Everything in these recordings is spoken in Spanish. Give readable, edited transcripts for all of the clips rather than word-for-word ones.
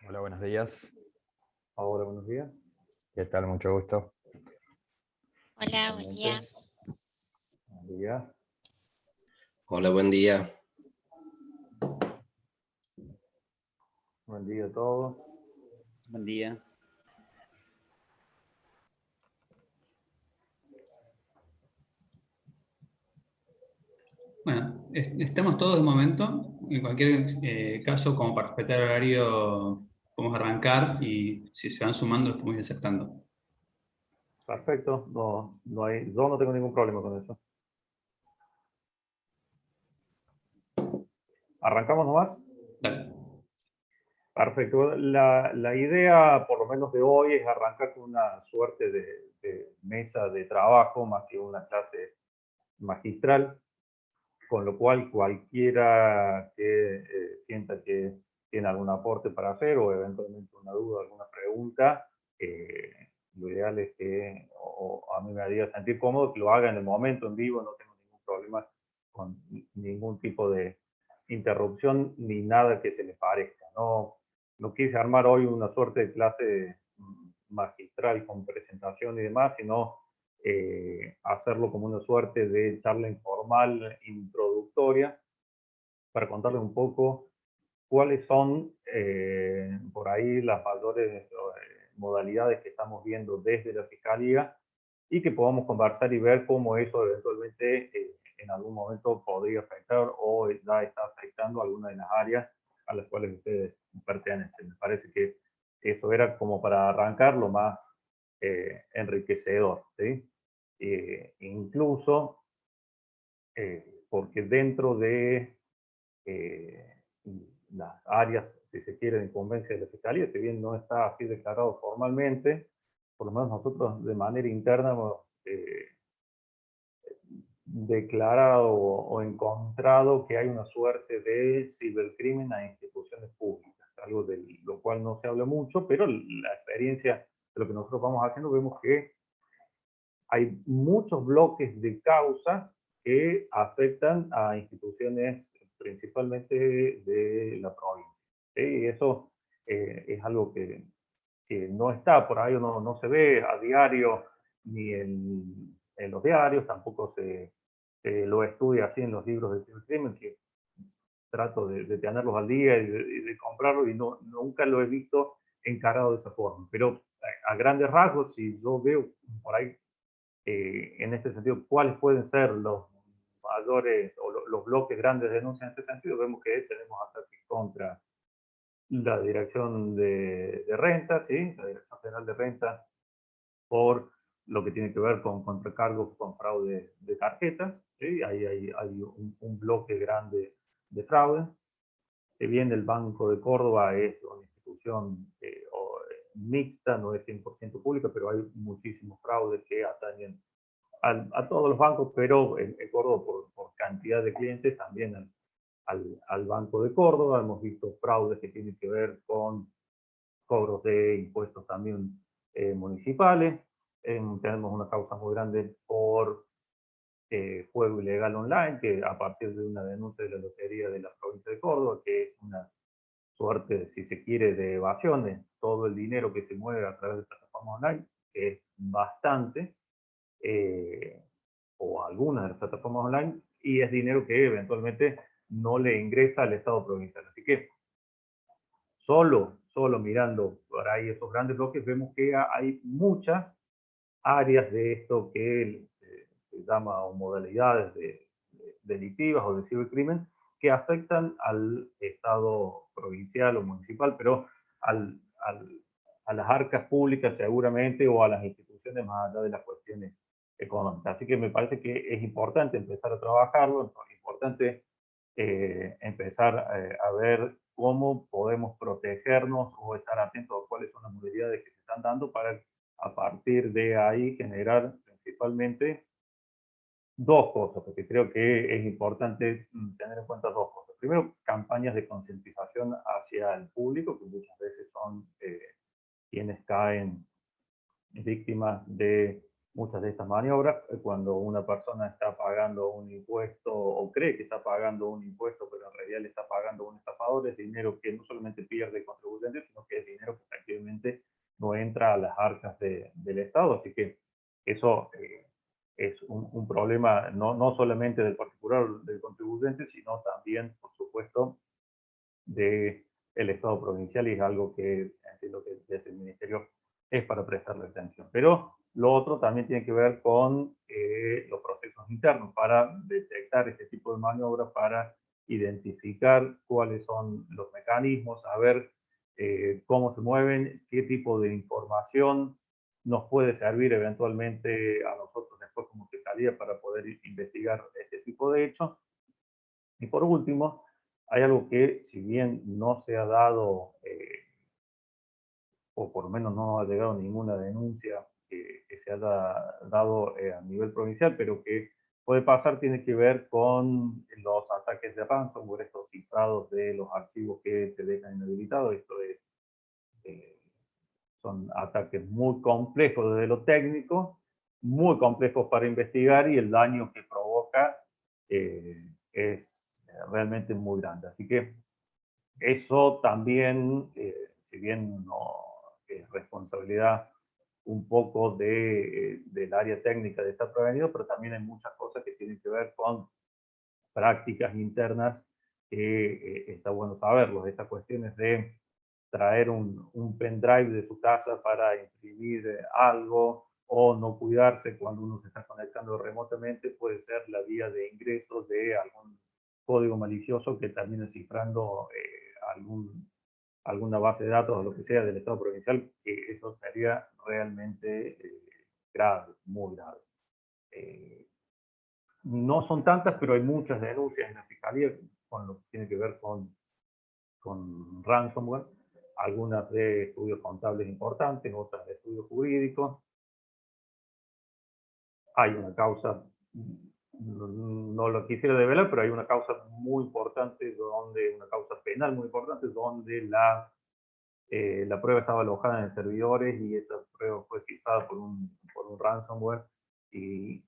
Hola, buenos días. Hola, buenos días. ¿Qué tal? Mucho gusto. Hola, buen día. Buen día. Hola, buen día. Buen día a todos. Buen día. Bueno, estamos todos de momento. En cualquier caso, como para respetar el horario, podemos arrancar y si se van sumando, los podemos ir aceptando. Perfecto. Yo no tengo ningún problema con eso. ¿Arrancamos nomás? Dale. Perfecto. La idea, por lo menos de hoy, es arrancar con una suerte de mesa de trabajo más que una clase magistral, con lo cual cualquiera que sienta que tiene algún aporte para hacer o eventualmente una duda, alguna pregunta, lo ideal es que o a mí me haría sentir cómodo que lo haga en el momento, en vivo, no tengo ningún problema con ningún tipo de interrupción ni nada que se le parezca. No quise armar hoy una suerte de clase magistral con presentación y demás, sino hacerlo como una suerte de charla informal introductoria para contarles un poco cuáles son por ahí las mayores modalidades que estamos viendo desde la Fiscalía y que podamos conversar y ver cómo eso eventualmente en algún momento podría afectar o ya está afectando alguna de las áreas a las cuales ustedes pertenecen. Me parece que eso era como para arrancar lo más enriquecedor, ¿sí? Incluso porque dentro de las áreas, si se quiere, de incumbencia de la Fiscalía, si bien no está así declarado formalmente, por lo menos nosotros de manera interna hemos declarado o encontrado que hay una suerte de cibercrimen a instituciones públicas, algo de lo cual no se habla mucho, pero la experiencia de lo que nosotros vamos haciendo, vemos que hay muchos bloques de causas que afectan a instituciones principalmente de la provincia. ¿Sí? Y eso es algo que no está por ahí, no se ve a diario ni en los diarios, tampoco se lo estudia así en los libros de cibercrimen, que trato de tenerlos al día y de comprarlos y nunca lo he visto encarado de esa forma. Pero a grandes rasgos, si yo veo por ahí en este sentido, cuáles pueden ser los mayores o los bloques grandes de denuncia en este sentido, vemos que tenemos ataques contra la Dirección de Renta, ¿sí? La Dirección General de Renta, por lo que tiene que ver con contracargos con fraude de tarjetas, ¿sí? Hay un bloque grande de fraude. Si bien el Banco de Córdoba es una institución mixta, no es 100% pública, pero hay muchísimos fraudes que atañen a todos los bancos, pero en Córdoba por cantidad de clientes también al Banco de Córdoba. Hemos visto fraudes que tienen que ver con cobros de impuestos también municipales. Tenemos una causa muy grande por juego ilegal online, que a partir de una denuncia de la Lotería de la provincia de Córdoba, que es una suerte, si se quiere, de evasión de todo el dinero que se mueve a través de plataformas online, que es bastante, o algunas de las plataformas online, y es dinero que eventualmente no le ingresa al Estado provincial. Así que solo mirando por ahí esos grandes bloques, vemos que hay muchas áreas de esto que se llama o modalidades delictivas o de cibercrimen que afectan al Estado provincial o municipal, pero a las arcas públicas seguramente o a las instituciones más allá de las cuestiones económicas. Así que me parece que es importante empezar a trabajarlo, es importante empezar a ver cómo podemos protegernos o estar atentos a cuáles son las modalidades que se están dando para a partir de ahí generar principalmente dos cosas, porque creo que es importante tener en cuenta dos cosas. Primero, campañas de concientización hacia el público, que muchas veces son quienes caen víctimas de muchas de estas maniobras, cuando una persona está pagando un impuesto o cree que está pagando un impuesto, pero en realidad le está pagando un estafador, es dinero que no solamente pierde el contribuyente, sino que es dinero que efectivamente no entra a las arcas del Estado. Así que eso es un problema no solamente del particular, del contribuyente, sino también, por supuesto, del Estado provincial, y es algo que entiendo que desde el Ministerio es para prestarle atención. Pero lo otro también tiene que ver con los procesos internos para detectar este tipo de maniobras, para identificar cuáles son los mecanismos, saber cómo se mueven, qué tipo de información nos puede servir eventualmente a nosotros después como fiscalía para poder investigar este tipo de hechos. Y por último, hay algo que, si bien no se ha dado, o por lo menos no ha llegado ninguna denuncia que se haya dado a nivel provincial, pero que puede pasar, tiene que ver con los ataques de ransomware, estos cifrados de los archivos que se dejan inhabilitados. Esto es, son ataques muy complejos desde lo técnico, muy complejos para investigar, y el daño que provoca es realmente muy grande. Así que eso también, si bien no es responsabilidad un poco del área técnica de estar prevenido, pero también hay muchas cosas que tienen que ver con prácticas internas que está bueno saberlo. Estas cuestiones de traer un pendrive de su casa para imprimir algo, o no cuidarse cuando uno se está conectando remotamente, puede ser la vía de ingreso de algún código malicioso que termine cifrando alguna base de datos o lo que sea del Estado provincial, que eso sería realmente grave, muy grave. No son tantas, pero hay muchas denuncias en la Fiscalía con lo que tiene que ver con ransomware, algunas de estudios contables importantes, otras de estudios jurídicos. Hay una causa, no lo quisiera develar, pero hay una causa muy importante, una causa penal muy importante, donde la prueba estaba alojada en servidores, y esa prueba fue cifrada por un ransomware, y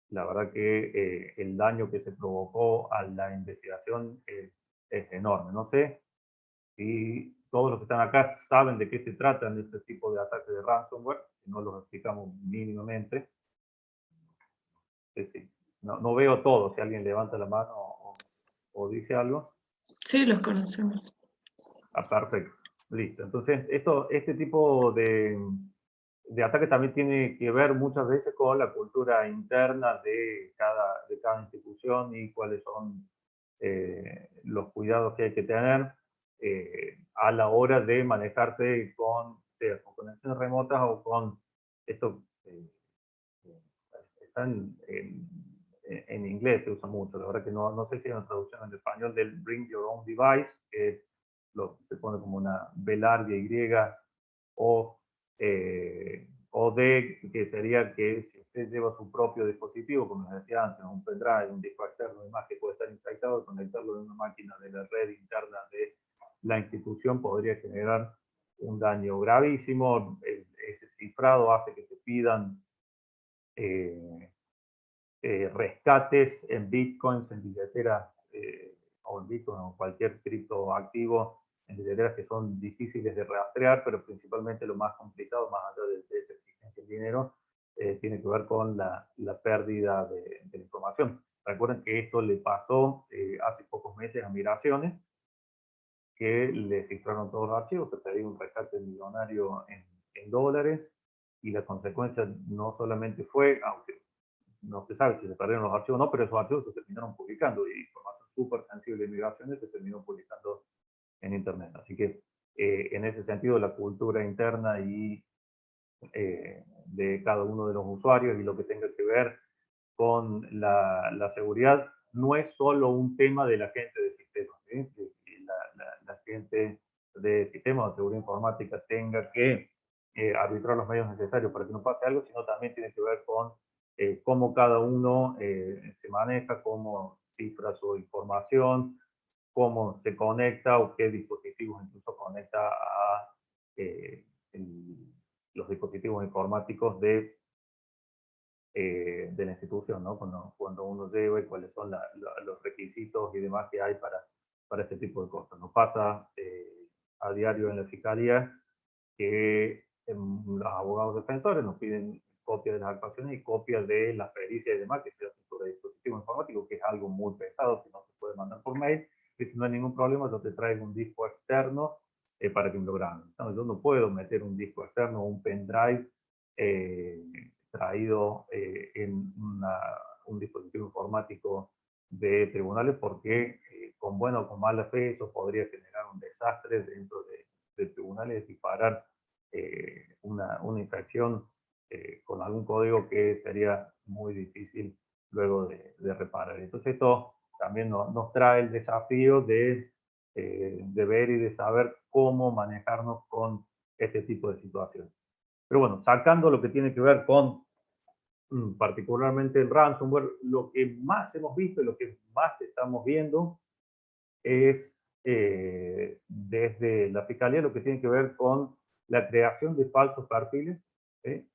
la verdad que el daño que se provocó a la investigación es enorme. No sé si todos los que están acá saben de qué se tratan este tipo de ataques de ransomware, si no los explicamos mínimamente. Sí. No veo todo, si alguien levanta la mano o dice algo. Sí, los conocemos. Perfecto. Listo. Entonces, este tipo de ataque también tiene que ver muchas veces con la cultura interna de cada institución, y cuáles son los cuidados que hay que tener a la hora de manejarse con conexiones remotas o con esto. Están en inglés, se usa mucho. La verdad que no sé si hay una traducción en español del Bring Your Own Device, que se pone como una B larga Y, o D, que sería que si usted lleva su propio dispositivo, como les decía antes, un pendrive, un disco externo, demás, que puede estar infectado, conectarlo en una máquina de la red interna de la institución podría generar un daño gravísimo. Ese cifrado hace que se pidan rescates en bitcoins, en billeteras, o en bitcoin o cualquier criptoactivo, en billeteras que son difíciles de rastrear, pero principalmente lo más complicado, más allá de esa exigencia del dinero, tiene que ver con la pérdida de la información. Recuerden que esto le pasó hace pocos meses a Migraciones, que le cifraron todos los archivos, se pedía un rescate millonario en dólares, y la consecuencia no solamente fue, aunque no se sabe si se perdieron los archivos o no, pero esos archivos se terminaron publicando, y información súper sensible de migraciones se terminó publicando en Internet. Así que en ese sentido, la cultura interna y de cada uno de los usuarios, y lo que tenga que ver con la seguridad, no es solo un tema de la gente de sistemas. Que la gente de sistemas de seguridad informática tenga que arbitrar los medios necesarios para que no pase algo, sino también tiene que ver con cómo cada uno se maneja, cómo cifra su información, cómo se conecta, o qué dispositivos incluso conecta a los dispositivos informáticos de de la institución, ¿no? Cuando uno lleva y cuáles son los requisitos y demás que hay para este tipo de cosas. Nos pasa a diario en la fiscalía que los abogados defensores nos piden copia de las actuaciones y copia de las pericias y demás que se hacen sobre dispositivo informático, que es algo muy pesado, que no se puede mandar por mail, y si no hay ningún problema, yo te traigo un disco externo para que me lo graben. No, yo no puedo meter un disco externo o un pendrive traído en un dispositivo informático de tribunales porque con buena o con mala fe eso podría generar un desastre dentro de tribunales y disparar una infracción con algún código que sería muy difícil luego de reparar. Entonces esto también nos trae el desafío de ver y de saber cómo manejarnos con este tipo de situaciones. Pero bueno, sacando lo que tiene que ver con particularmente el ransomware, lo que más hemos visto y lo que más estamos viendo es desde la Fiscalía lo que tiene que ver con la creación de falsos perfiles. ¿Sí?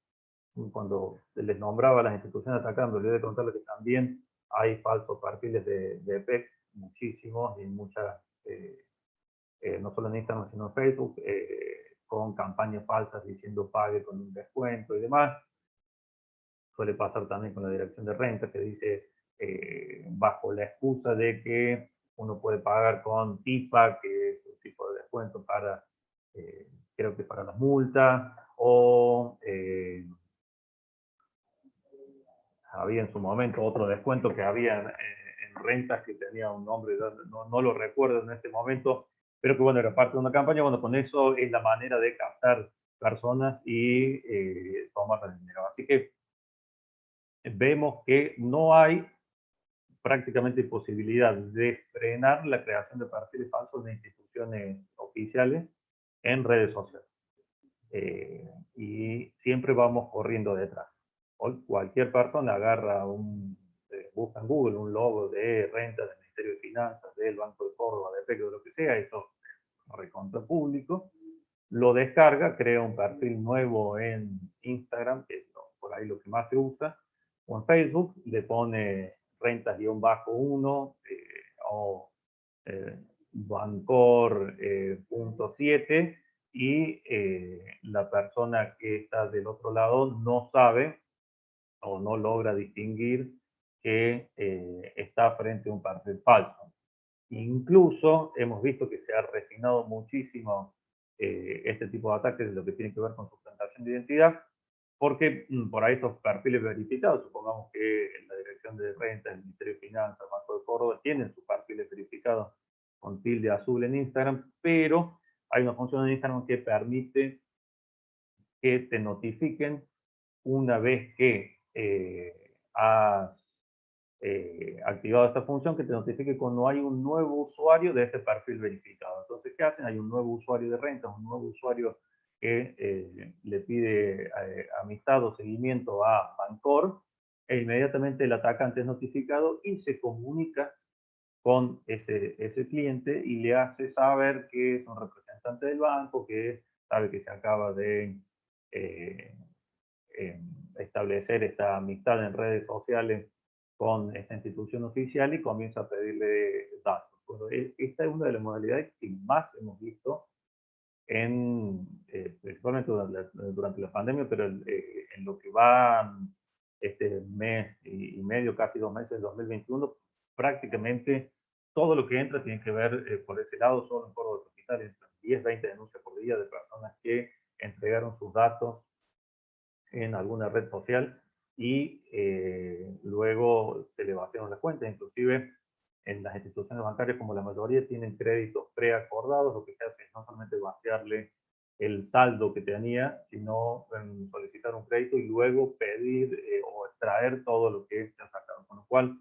Cuando se les nombraba a las instituciones atacando, les he de contarles que también hay falsos perfiles de EPEC, muchísimos y muchas, no solo en Instagram, sino en Facebook, con campañas falsas diciendo pague con un descuento y demás. Suele pasar también con la dirección de renta que dice, bajo la excusa de que uno puede pagar con TIPA, que es un tipo de descuento para, creo que para las multas, o había en su momento otro descuento que había en rentas que tenía un nombre, no lo recuerdo en este momento, pero que bueno, era parte de una campaña. Bueno, con eso es la manera de captar personas y tomar el dinero. Así que vemos que no hay prácticamente posibilidad de frenar la creación de perfiles falsos de instituciones oficiales en redes sociales. Y siempre vamos corriendo detrás. Hoy cualquier persona agarra busca en Google un logo de renta del Ministerio de Finanzas, del Banco de Córdoba, de PEC, de lo que sea, eso es recontra público, lo descarga, crea un perfil nuevo en Instagram, que es por ahí lo que más se usa, o en Facebook, le pone rentas-1 o Bancor.7 y la persona que está del otro lado no sabe o no logra distinguir que está frente a un perfil falso. Incluso hemos visto que se ha refinado muchísimo este tipo de ataques de lo que tiene que ver con suplantación de identidad, porque por ahí estos perfiles verificados, supongamos que la Dirección de Renta, el Ministerio de Finanzas, Banco de Córdoba, tienen sus perfiles verificados con tilde azul en Instagram, pero hay una función en Instagram que permite que te notifiquen una vez que has activado esta función, que te notifique cuando hay un nuevo usuario de este perfil verificado. Entonces, ¿qué hacen? Hay un nuevo usuario de rentas, un nuevo usuario que le pide amistad o seguimiento a Bancor, e inmediatamente el atacante es notificado y se comunica con ese cliente y le hace saber que es un representante del banco, que sabe que se acaba de eh, establecer esta amistad en redes sociales con esta institución oficial y comienza a pedirle datos. Bueno, esta es una de las modalidades que más hemos visto principalmente durante la pandemia, pero en lo que va este mes y medio, casi 2 meses de 2021, prácticamente todo lo que entra tiene que ver por ese lado. Solo en Córdoba Capital entran 10, 20 denuncias por día de personas que entregaron sus datos en alguna red social y luego se le vaciaron las cuentas. Inclusive en las instituciones bancarias, como la mayoría tienen créditos preacordados, lo que se hace es no solamente vaciarle el saldo que tenía, sino solicitar un crédito y luego pedir o extraer todo lo que se ha sacado. Con lo cual,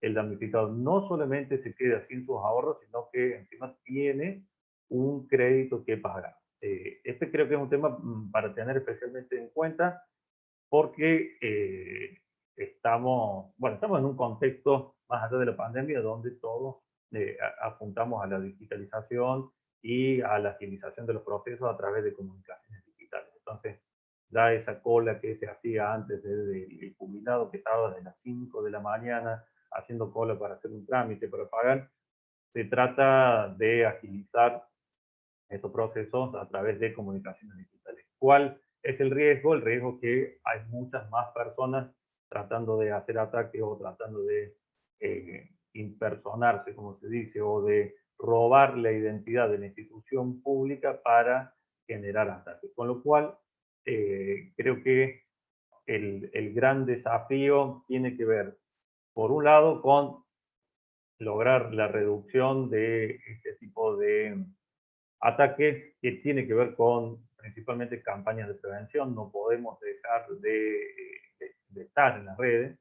el damnificado no solamente se queda sin sus ahorros, sino que encima tiene un crédito que pagar. Este creo que es un tema para tener especialmente en cuenta porque estamos en un contexto más allá de la pandemia donde todos apuntamos a la digitalización y a la agilización de los procesos a través de comunicaciones digitales. Entonces, ya esa cola que se hacía antes del jubilado, que estaba desde las 5 de la mañana haciendo cola para hacer un trámite, para pagar, se trata de agilizar estos procesos a través de comunicaciones digitales. ¿Cuál es el riesgo? El riesgo que hay muchas más personas tratando de hacer ataques o tratando de impersonarse, como se dice, o de robar la identidad de la institución pública para generar ataques. Con lo cual, creo que el gran desafío tiene que ver, por un lado, con lograr la reducción de este tipo de ataques que tiene que ver con principalmente campañas de prevención. No podemos dejar de estar en las redes.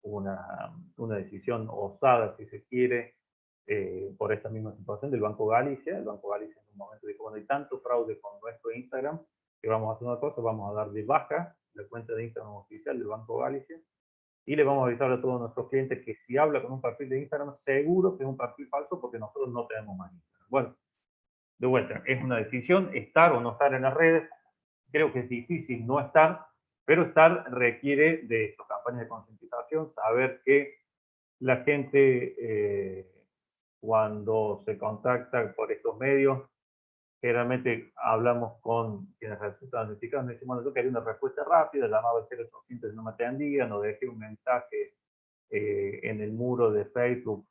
Una decisión osada, si se quiere, por esta misma situación del Banco Galicia. El Banco Galicia en un momento dijo, bueno, hay tanto fraude con nuestro Instagram que vamos a hacer una cosa, vamos a dar de baja la cuenta de Instagram oficial del Banco Galicia y le vamos a avisar a todos nuestros clientes que si habla con un perfil de Instagram, seguro que es un perfil falso porque nosotros no tenemos más Instagram. Bueno, de vuelta, es una decisión estar o no estar en las redes. Creo que es difícil no estar, pero estar requiere de esto, campañas de concientización, saber que la gente cuando se contacta por estos medios, generalmente hablamos con quienes resultan notificados, decimos, bueno, yo quería una respuesta rápida, llamaba al 0800 y no me atendían, o dejé un mensaje en el muro de Facebook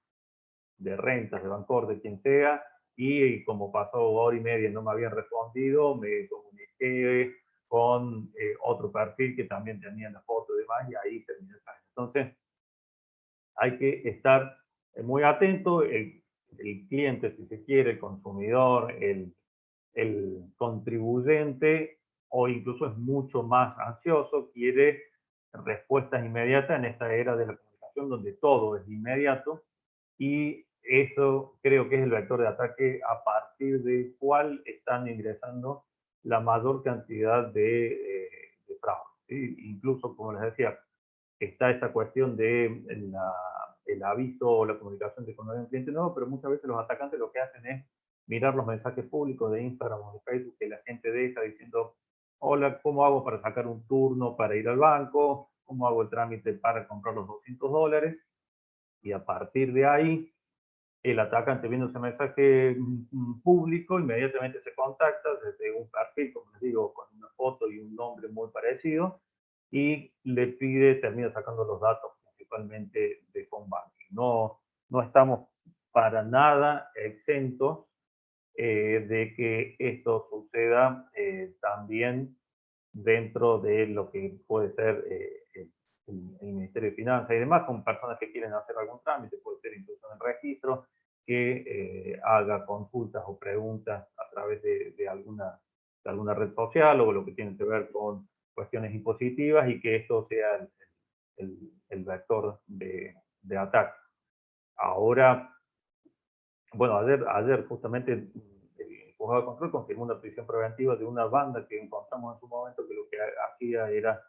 de rentas, de Bancor, de quien sea, y como pasó hora y media y no me habían respondido, me comuniqué con otro perfil que también tenía la foto y demás, y ahí terminé el caso. Entonces, hay que estar muy atento, el cliente, si se quiere, el consumidor, el contribuyente, o incluso es mucho más ansioso, quiere respuestas inmediatas en esta era de la comunicación donde todo es inmediato, y eso creo que es el vector de ataque a partir del cual están ingresando la mayor cantidad de fraude. ¿Sí? Incluso, como les decía, está esta cuestión de el aviso o la comunicación de cuando hay un cliente nuevo, pero muchas veces los atacantes lo que hacen es mirar los mensajes públicos de Instagram o de Facebook que la gente deja diciendo, hola, ¿cómo hago para sacar un turno para ir al banco? ¿Cómo hago el trámite para comprar los $200? Y a partir de ahí, el atacante viendo ese mensaje público, inmediatamente se contacta desde un perfil, como les digo, con una foto y un nombre muy parecido, y le pide, termina sacando los datos principalmente de home banking. No, no estamos para nada exentos de que esto suceda también dentro de lo que puede ser el Ministerio de Finanzas y demás, con personas que quieren hacer algún trámite, puede ser incluso en el registro, que haga consultas o preguntas a través de alguna red social o lo que tiene que ver con cuestiones impositivas, y que esto sea el vector de ataque. Ahora, bueno, ayer justamente el juzgado de control confirmó una prisión preventiva de una banda que encontramos en su momento, que lo que hacía era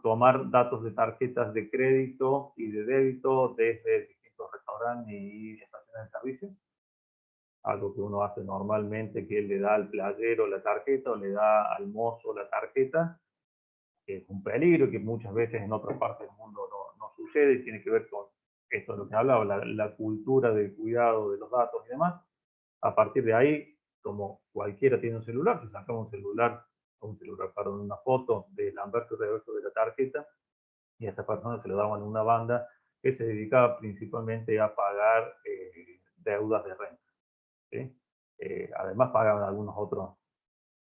tomar datos de tarjetas de crédito y de débito desde distintos restaurantes y estaciones de servicio. Algo que uno hace normalmente, que él le da al playero la tarjeta o le da al mozo la tarjeta, que es un peligro, que muchas veces en otras partes del mundo no sucede, y tiene que ver con esto de lo que hablaba, la cultura del cuidado de los datos y demás. A partir de ahí, como cualquiera tiene un celular, si sacamos perdón, una foto del anverso y reverso de la tarjeta, y a esta persona se le daban una banda que se dedicaba principalmente a pagar deudas de renta. ¿Sí? Además pagaban algunos otros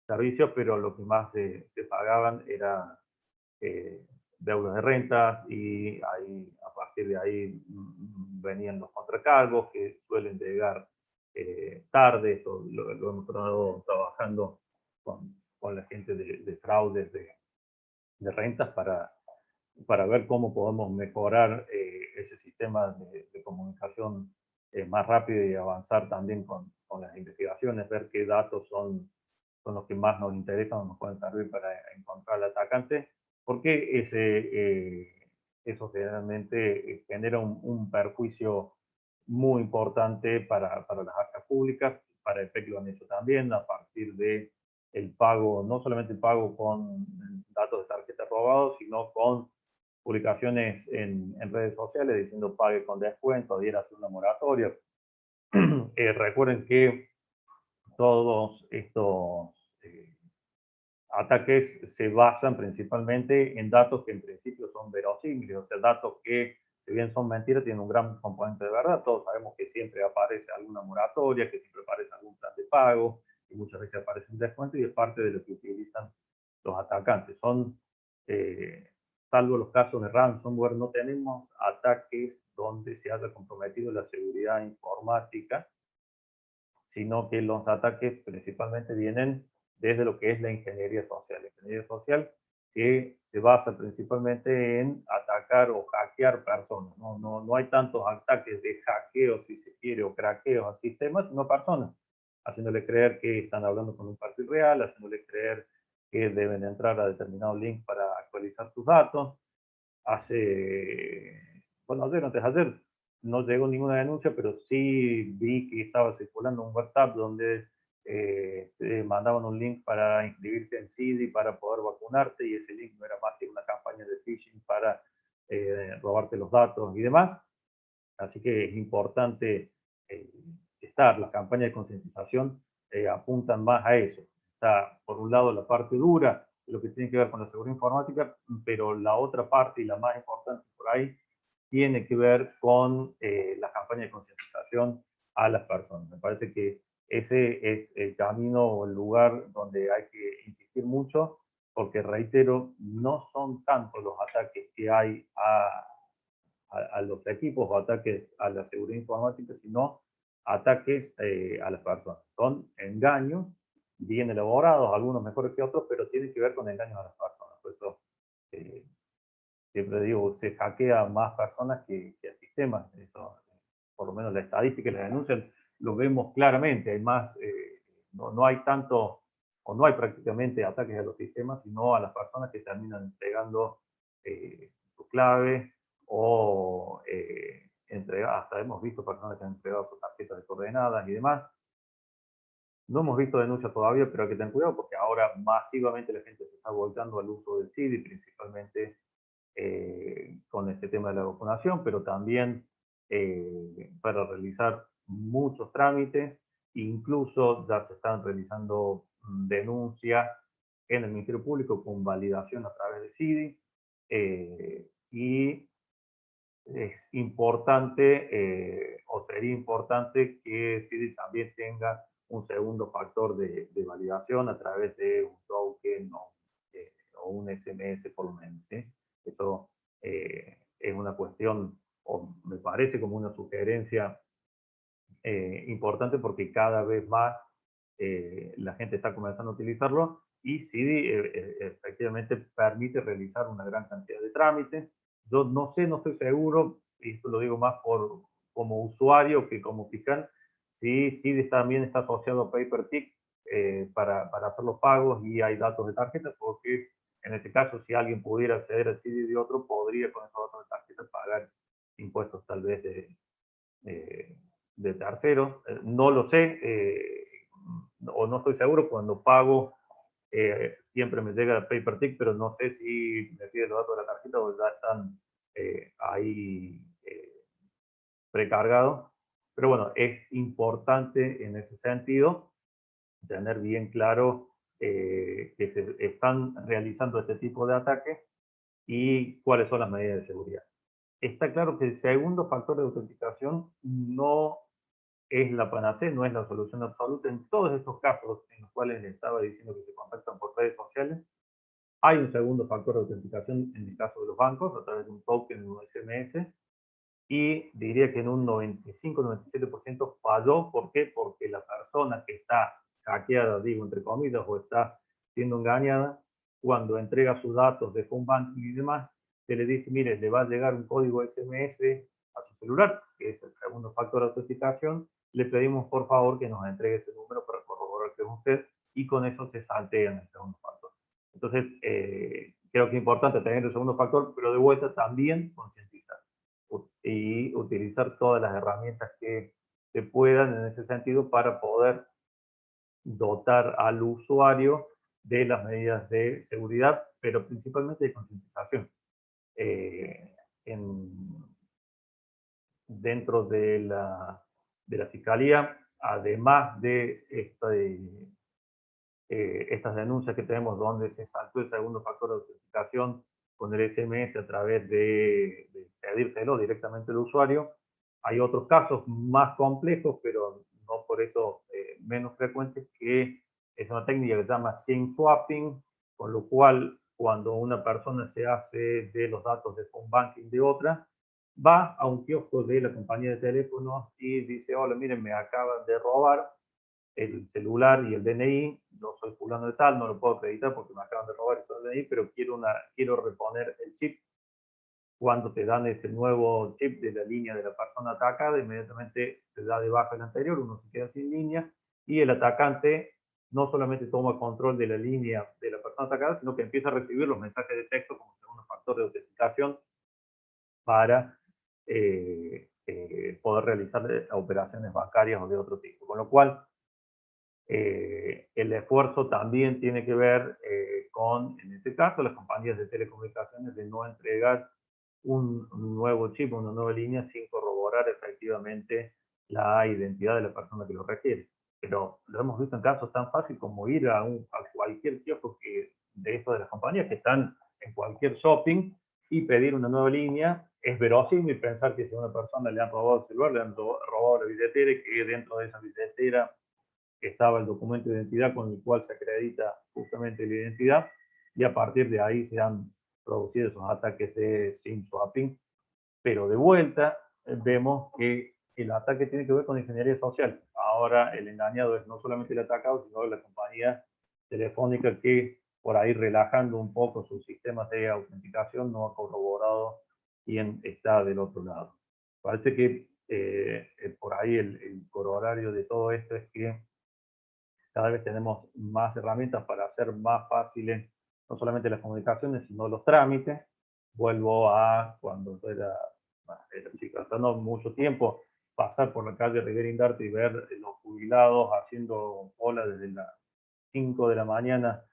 servicios, pero lo que más se pagaban era deudas de renta, y ahí, a partir de ahí venían los contracargos que suelen llegar tarde. Esto lo hemos estado trabajando con la gente de fraudes de rentas para ver cómo podemos mejorar ese sistema de comunicación más rápido, y avanzar también con las investigaciones, ver qué datos son los que más nos interesan o nos pueden servir para encontrar al atacante, porque eso generalmente genera un perjuicio muy importante para las arcas públicas. Para el PEC lo han hecho también, a partir de el pago, no solamente el pago con datos de tarjeta robados, sino con publicaciones en redes sociales diciendo pague con descuento, adhiera a una moratoria. Recuerden que todos estos ataques se basan principalmente en datos que en principio son verosímiles, o sea, datos que, si bien son mentiras, tienen un gran componente de verdad. Todos sabemos que siempre aparece alguna moratoria, que siempre aparece algún plan de pago, y muchas veces aparece un descuento, y es parte de lo que utilizan los atacantes. Salvo los casos de ransomware, no tenemos ataques donde se haya comprometido la seguridad informática, sino que los ataques principalmente vienen desde lo que es la ingeniería social. La ingeniería social que se basa principalmente en atacar o hackear personas. No hay tantos ataques de hackeo, si se quiere, o craqueos a sistemas, sino personas, haciéndole creer que están hablando con un perfil real, haciéndole creer que deben entrar a determinado link para actualizar sus datos. Bueno, ayer, antes de ayer, no llegó ninguna denuncia, pero sí vi que estaba circulando un WhatsApp donde te mandaban un link para inscribirte en CIDI para poder vacunarte, y ese link no era más que una campaña de phishing para robarte los datos y demás. Así que es importante las campañas de concientización apuntan más a eso. Está, por un lado, la parte dura, lo que tiene que ver con la seguridad informática, pero la otra parte, y la más importante por ahí, tiene que ver con la campaña de concientización a las personas. Me parece que ese es el camino o el lugar donde hay que insistir mucho, porque, reitero, no son tantos los ataques que hay a los equipos o ataques a la seguridad informática, sino ataques a las personas. Son engaños bien elaborados, algunos mejores que otros, pero tienen que ver con engaños a las personas. Por eso siempre digo, se hackea más personas que a sistemas. Eso, por lo menos la estadística y la denuncia lo vemos claramente. Hay más, no hay tanto, o no hay prácticamente ataques a los sistemas, sino a las personas que terminan entregando su clave, o hasta hemos visto personas que han entregado sus tarjetas de coordenadas y demás. No hemos visto denuncias todavía, pero hay que tener cuidado porque ahora masivamente la gente se está volcando al uso del CIDI, principalmente con este tema de la vacunación, pero también para realizar muchos trámites. Incluso ya se están realizando denuncias en el Ministerio Público con validación a través de CIDI, y es importante, o sería importante, que CIDI también tenga un segundo factor de validación a través de un token o un SMS por lo menos. ¿Sí? Eso es una cuestión, o me parece como una sugerencia importante, porque cada vez más la gente está comenzando a utilizarlo, y CIDI efectivamente permite realizar una gran cantidad de trámites. Yo no sé, no estoy seguro, y esto lo digo más como usuario que como fiscal, si CIDI también está asociado a PaperTick para hacer los pagos, y hay datos de tarjeta, porque en este caso, si alguien pudiera acceder al CIDI de otro, podría con esos datos de tarjeta pagar impuestos tal vez de terceros. No lo sé, o no estoy seguro. Cuando pago siempre me llega el PaperTick, pero no sé si me pide los datos de la tarjeta o ya están ahí precargados. Pero bueno, es importante en ese sentido tener bien claro que se están realizando este tipo de ataques y cuáles son las medidas de seguridad. Está claro que el segundo factor de autenticación no es la panacea, no es la solución absoluta. En todos estos casos en los cuales les estaba diciendo que se contactan por redes sociales, hay un segundo factor de autenticación en el caso de los bancos, a través de un token, un SMS, y diría que en un 95-97% falló. ¿Por qué? Porque la persona que está hackeada, digo entre comillas, o está siendo engañada, cuando entrega sus datos de phone banking y demás, se le dice, mire, le va a llegar un código SMS a su celular, que es el segundo factor de autenticación, le pedimos por favor que nos entregue ese número para corroborar que es usted, y con eso se saltea en el segundo factor. Entonces, creo que es importante tener el segundo factor, pero de vuelta también concientizar y utilizar todas las herramientas que se puedan en ese sentido para poder dotar al usuario de las medidas de seguridad, pero principalmente de concientización. Dentro de la Fiscalía, además de estas denuncias que tenemos donde se saltó el segundo factor de autenticación con el SMS a través de pedírselo directamente al usuario, hay otros casos más complejos, pero no por eso menos frecuentes, que es una técnica que se llama SIM swapping, con lo cual cuando una persona se hace de los datos de phone banking de otra, va a un kiosco de la compañía de teléfonos y dice, hola, miren, me acaban de robar el celular y el DNI, no soy fulano de tal, no lo puedo acreditar porque me acaban de robar el DNI, pero quiero reponer el chip. Cuando te dan ese nuevo chip de la línea de la persona atacada, inmediatamente se da de baja el anterior, uno se queda sin línea y el atacante no solamente toma control de la línea de la persona atacada, sino que empieza a recibir los mensajes de texto como segundo factor de autenticación para poder realizar operaciones bancarias o de otro tipo. Con lo cual, el esfuerzo también tiene que ver con, en este caso, las compañías de telecomunicaciones de no entregar un nuevo chip, una nueva línea sin corroborar efectivamente la identidad de la persona que lo requiere. Pero lo hemos visto en casos tan fáciles como ir a cualquier kiosco de estos de las compañías que están en cualquier shopping y pedir una nueva línea. Es verosímil pensar que si a una persona le han robado el celular, le han robado la billetera y que dentro de esa billetera estaba el documento de identidad con el cual se acredita justamente la identidad, y a partir de ahí se han producido esos ataques de SIM swapping. Pero de vuelta vemos que el ataque tiene que ver con ingeniería social. Ahora el engañado es no solamente el atacado, sino la compañía telefónica que por ahí, relajando un poco sus sistemas de autenticación, no ha corroborado quién está del otro lado. Parece que por ahí el corolario de todo esto es que cada vez tenemos más herramientas para hacer más fáciles no solamente las comunicaciones, sino los trámites. Vuelvo a cuando era chico, hasta no mucho tiempo, pasar por la calle Rivera Indarte y ver los jubilados haciendo cola desde las 5 de la mañana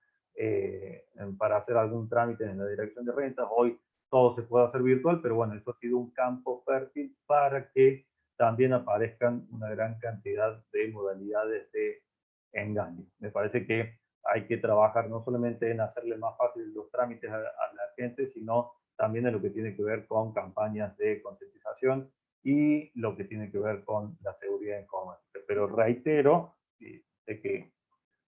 para hacer algún trámite en la dirección de rentas. Hoy todo se puede hacer virtual, pero bueno, eso ha sido un campo fértil para que también aparezcan una gran cantidad de modalidades de engaño. Me parece que hay que trabajar no solamente en hacerle más fácil los trámites a la gente, sino también en lo que tiene que ver con campañas de concientización y lo que tiene que ver con la seguridad informática. Pero reitero, y sé que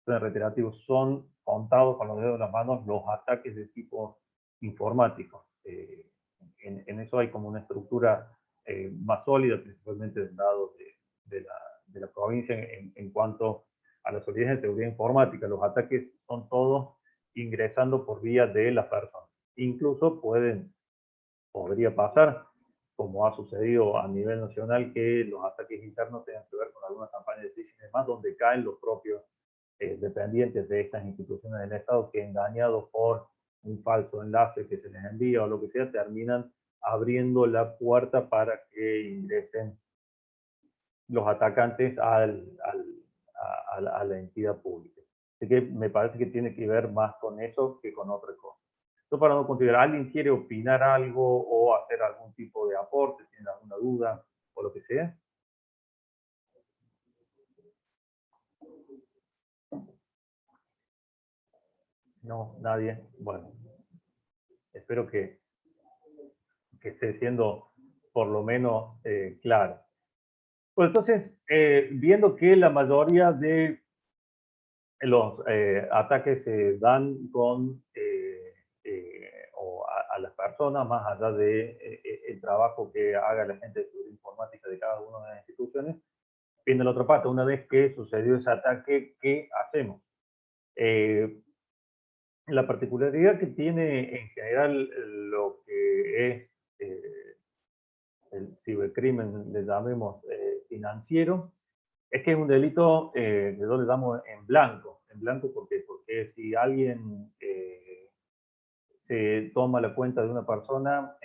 son reiterativos, son contados con los dedos de las manos los ataques de tipo informático. En eso hay como una estructura más sólida, principalmente del lado de la provincia en cuanto a la solidez de seguridad informática. Los ataques son todos ingresando por vía de las personas. Incluso podría pasar, como ha sucedido a nivel nacional, que los ataques internos tengan que ver con alguna campaña de phishing y demás, donde caen los propios dependientes de estas instituciones del Estado que, engañados por un falso enlace que se les envía o lo que sea, terminan abriendo la puerta para que ingresen los atacantes a la entidad pública. Así que me parece que tiene que ver más con eso que con otra cosa. Esto para no considerar, ¿alguien quiere opinar algo o hacer algún tipo de aporte, tiene alguna duda o lo que sea? No, nadie. Bueno, espero que esté siendo por lo menos claro. Pues entonces, viendo que la mayoría de los ataques se dan con o a las personas, más allá de el trabajo que haga la gente de seguridad informática de cada una de las instituciones, viene la otra parte. Una vez que sucedió ese ataque, ¿qué hacemos? La particularidad que tiene en general lo que es el cibercrimen, le llamemos financiero, es que es un delito que yo le damos en blanco. En blanco, ¿por qué? Porque si alguien se toma la cuenta de una persona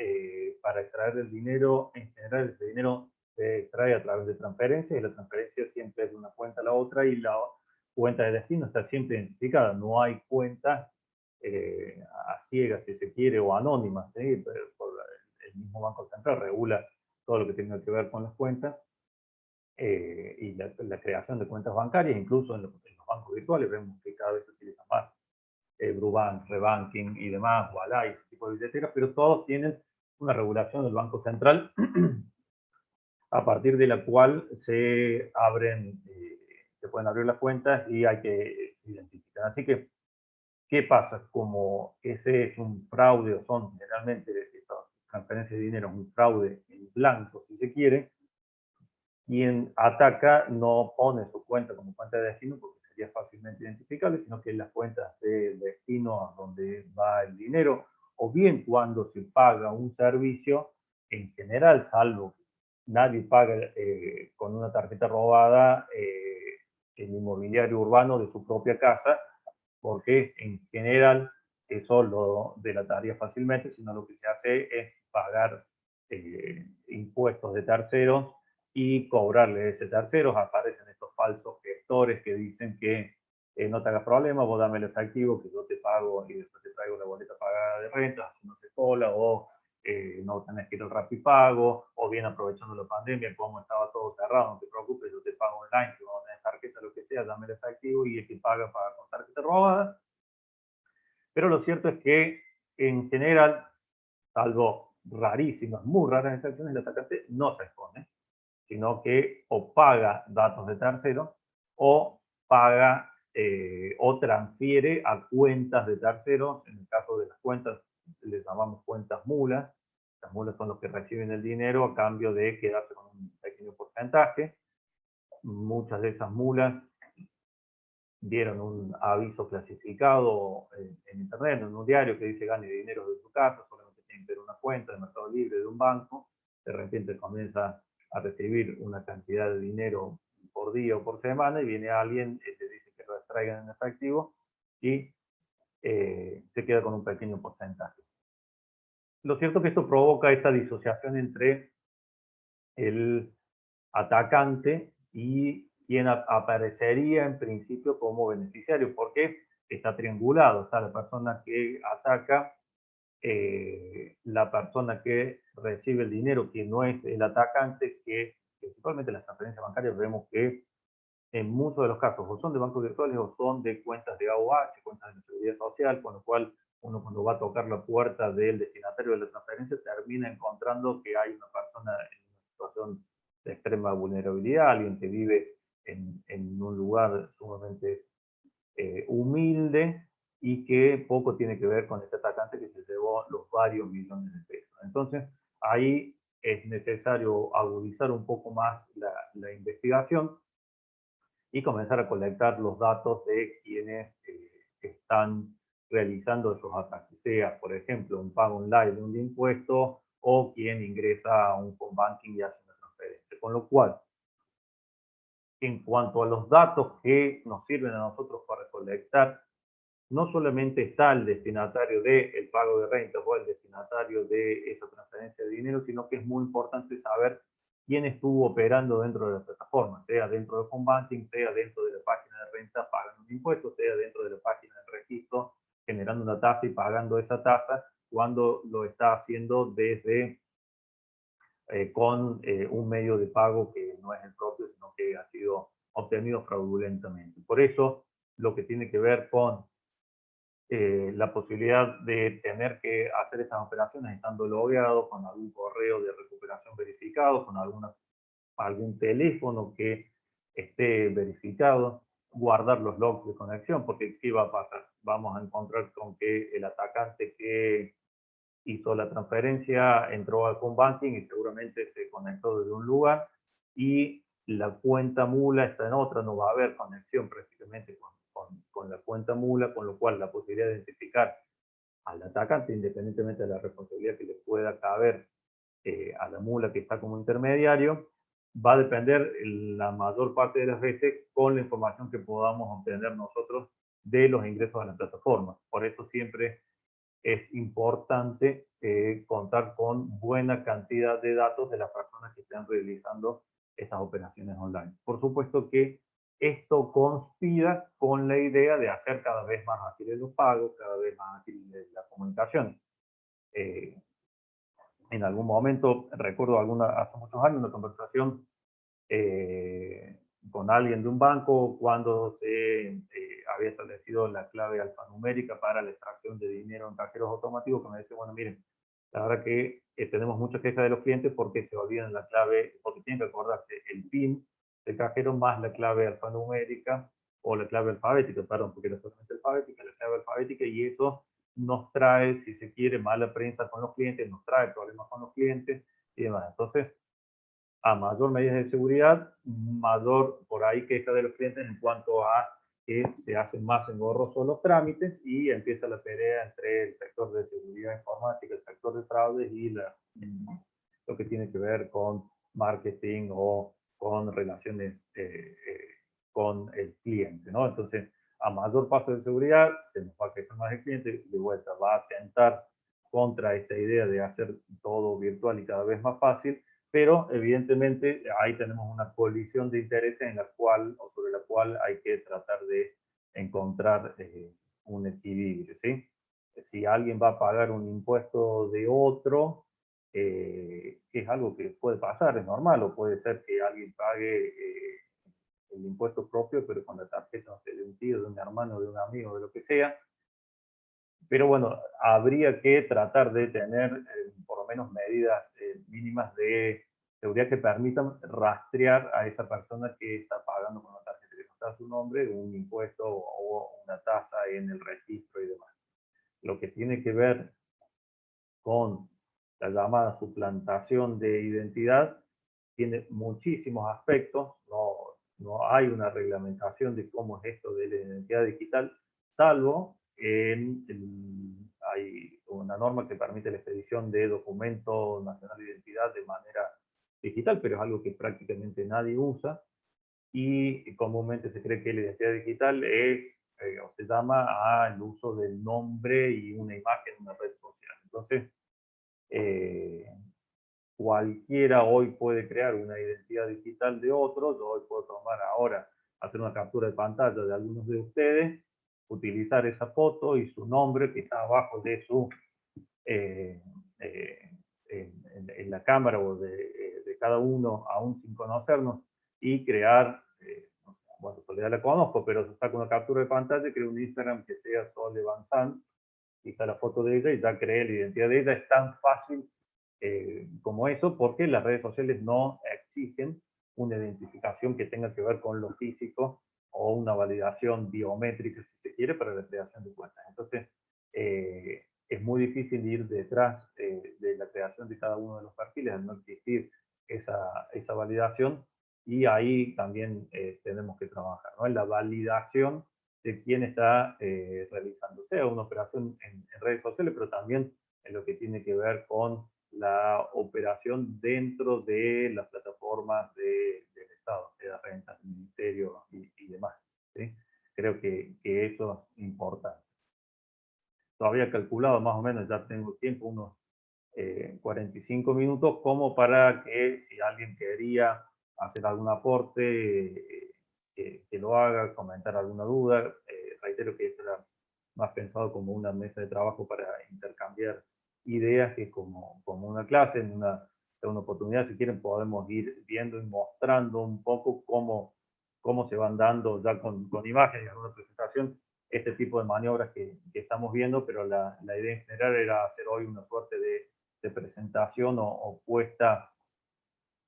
para extraer el dinero, en general ese dinero se extrae a través de transferencias, y la transferencia siempre es de una cuenta a la otra, y cuenta de destino está siempre identificada, no hay cuentas a ciegas, si se quiere, o anónimas, ¿sí? Pero el mismo Banco Central regula todo lo que tenga que ver con las cuentas y la creación de cuentas bancarias, incluso en los bancos virtuales vemos que cada vez se utiliza más Brubank, Rebanking y demás, Walla, ese tipo de billeteras, pero todos tienen una regulación del Banco Central a partir de la cual se pueden abrir las cuentas y hay que se identificar. Así que, ¿qué pasa? Como ese es un fraude, o son generalmente estas transferencias de dinero un fraude en blanco, si se quiere, quien ataca no pone su cuenta como cuenta de destino porque sería fácilmente identificable, sino que las cuentas de destino a donde va el dinero, o bien cuando se paga un servicio, en general, salvo nadie paga con una tarjeta robada el inmobiliario urbano de su propia casa, porque en general eso lo delataría fácilmente, sino lo que se hace es pagar impuestos de terceros y cobrarle a ese terceros. Aparecen estos falsos gestores que dicen que no te hagas problema, vos dame el efectivo que yo te pago y después te traigo la boleta pagada de renta, haciéndose cola, o no tenés que ir al Rapipago, o bien aprovechando la pandemia, como estaba todo cerrado, no te preocupes, yo te pago online, si vos tenés tarjeta, lo que sea, dame el efectivo y el que paga con tarjeta robada. Pero lo cierto es que en general, salvo rarísimas, muy raras excepciones, el atacante no se expone, sino que o paga datos de terceros o paga o transfiere a cuentas de terceros. En el caso de las cuentas, les llamamos cuentas mulas. Las mulas son los que reciben el dinero a cambio de quedarse con un pequeño porcentaje. Muchas de esas mulas dieron un aviso clasificado en internet, en un diario que dice gane dinero de su casa, solamente tiene que tener una cuenta de Mercado Libre de un banco. De repente comienza a recibir una cantidad de dinero por día o por semana y viene alguien, le dice que lo extraigan en efectivo y se queda con un pequeño porcentaje. Lo cierto es que esto provoca esta disociación entre el atacante y quien aparecería en principio como beneficiario, porque está triangulado, está la persona que ataca, la persona que recibe el dinero, que no es el atacante, que principalmente las transferencias bancarias vemos que en muchos de los casos o son de bancos virtuales o son de cuentas de AOH, cuentas de la Seguridad Social, con lo cual uno cuando va a tocar la puerta del destinatario de la transferencia termina encontrando que hay una persona en una situación de extrema vulnerabilidad, alguien que vive en un lugar sumamente humilde y que poco tiene que ver con este atacante que se llevó los varios millones de pesos. Entonces, ahí es necesario agudizar un poco más la investigación y comenzar a colectar los datos de quienes están realizando esos ataques, sea, por ejemplo, un pago online de un impuesto o quien ingresa a un home banking y hace una transferencia. Con lo cual, en cuanto a los datos que nos sirven a nosotros para colectar, no solamente está el destinatario del pago de rentas o el destinatario de esa transferencia de dinero, sino que es muy importante saber quién estuvo operando dentro de la plataforma, sea dentro de home banking, sea dentro de la página de renta pagando un impuesto, sea dentro de la página de registro generando una tasa y pagando esa tasa, cuando lo está haciendo desde con un medio de pago que no es el propio, sino que ha sido obtenido fraudulentamente. Por eso, lo que tiene que ver con la posibilidad de tener que hacer estas operaciones estando logueado, con algún correo de recuperación verificado, con algún teléfono que esté verificado, guardar los logs de conexión, porque ¿qué va a pasar? Vamos a encontrar con que el atacante que hizo la transferencia entró al home banking y seguramente se conectó desde un lugar y la cuenta mula está en otra, no va a haber conexión prácticamente con la cuenta mula, con lo cual la posibilidad de identificar al atacante, independientemente de la responsabilidad que le pueda caber a la mula que está como intermediario, va a depender la mayor parte de las veces con la información que podamos obtener nosotros de los ingresos a la plataforma. Por eso siempre es importante contar con buena cantidad de datos de las personas que están realizando estas operaciones online. Por supuesto que esto estúpida con la idea de hacer cada vez más ágiles los pagos, cada vez más ágiles la comunicación. En algún momento, recuerdo hace muchos años, una conversación con alguien de un banco cuando se había establecido la clave alfanumérica para la extracción de dinero en cajeros automáticos, que me decía, bueno, miren, la verdad que tenemos muchas quejas de los clientes porque se olvidan la clave, porque tienen que acordarse el PIN del cajero más la clave alfanumérica o la clave alfabética, perdón, porque no solamente alfabética, la clave alfabética, y eso nos trae, si se quiere, mala prensa con los clientes, nos trae problemas con los clientes y demás. Entonces, a mayor medidas de seguridad, mayor por ahí queja de los clientes en cuanto a que se hacen más engorrosos los trámites y empieza la pelea entre el sector de seguridad informática, el sector de fraudes y lo que tiene que ver con marketing o con relaciones con el cliente, ¿no? Entonces, a mayor paso de seguridad, se nos va a quejar más el cliente, de vuelta va a atentar contra esta idea de hacer todo virtual y cada vez más fácil, pero evidentemente ahí tenemos una colisión de intereses en la cual, o sobre la cual hay que tratar de encontrar un equilibrio, ¿sí? Si alguien va a pagar un impuesto de otro, que es algo que puede pasar, es normal, o puede ser que alguien pague el impuesto propio, pero con la tarjeta, no sé, de un tío, de un hermano, de un amigo, de lo que sea. Pero bueno, habría que tratar de tener por lo menos medidas mínimas de seguridad que permitan rastrear a esa persona que está pagando con la tarjeta, que no está su nombre, un impuesto o una tasa en el registro y demás. Lo que tiene que ver con la llamada suplantación de identidad tiene muchísimos aspectos, no hay una reglamentación de cómo es esto de la identidad digital, salvo hay una norma que permite la expedición de documento nacional de identidad de manera digital, pero es algo que prácticamente nadie usa y comúnmente se cree que la identidad digital o se llama al uso del nombre y una imagen en una red social. Entonces, cualquiera hoy puede crear una identidad digital de otro. Yo hoy puedo tomar ahora, hacer una captura de pantalla de algunos de ustedes, utilizar esa foto y su nombre que está abajo de su, en la cámara o de cada uno, aún sin conocernos, y crear, bueno, Soledad la conozco, pero saco una captura de pantalla y creo un Instagram que sea Sole Van Sant, y está la foto de ella y ya creé la identidad de ella. Es tan fácil como eso, porque las redes sociales no exigen una identificación que tenga que ver con lo físico o una validación biométrica, si se quiere, para la creación de cuentas. Entonces, es muy difícil ir detrás de la creación de cada uno de los perfiles al no existir esa validación, y ahí también tenemos que trabajar, ¿no? En la validación de quién está realizando, sea una operación en redes sociales, pero también en lo que tiene que ver con la operación dentro de las plataformas del Estado, sea rentas, del Ministerio y demás, ¿sí? Creo que eso es importante. Todavía calculado más o menos, ya tengo tiempo, unos 45 minutos, como para que si alguien quería hacer algún aporte, que lo haga, comentar alguna duda. Reitero que esto era más pensado como una mesa de trabajo para intercambiar ideas que como una clase. En una oportunidad, si quieren, podemos ir viendo y mostrando un poco cómo se van dando ya con imágenes y alguna presentación este tipo de maniobras que estamos viendo, pero la idea en general era hacer hoy una suerte de presentación o puesta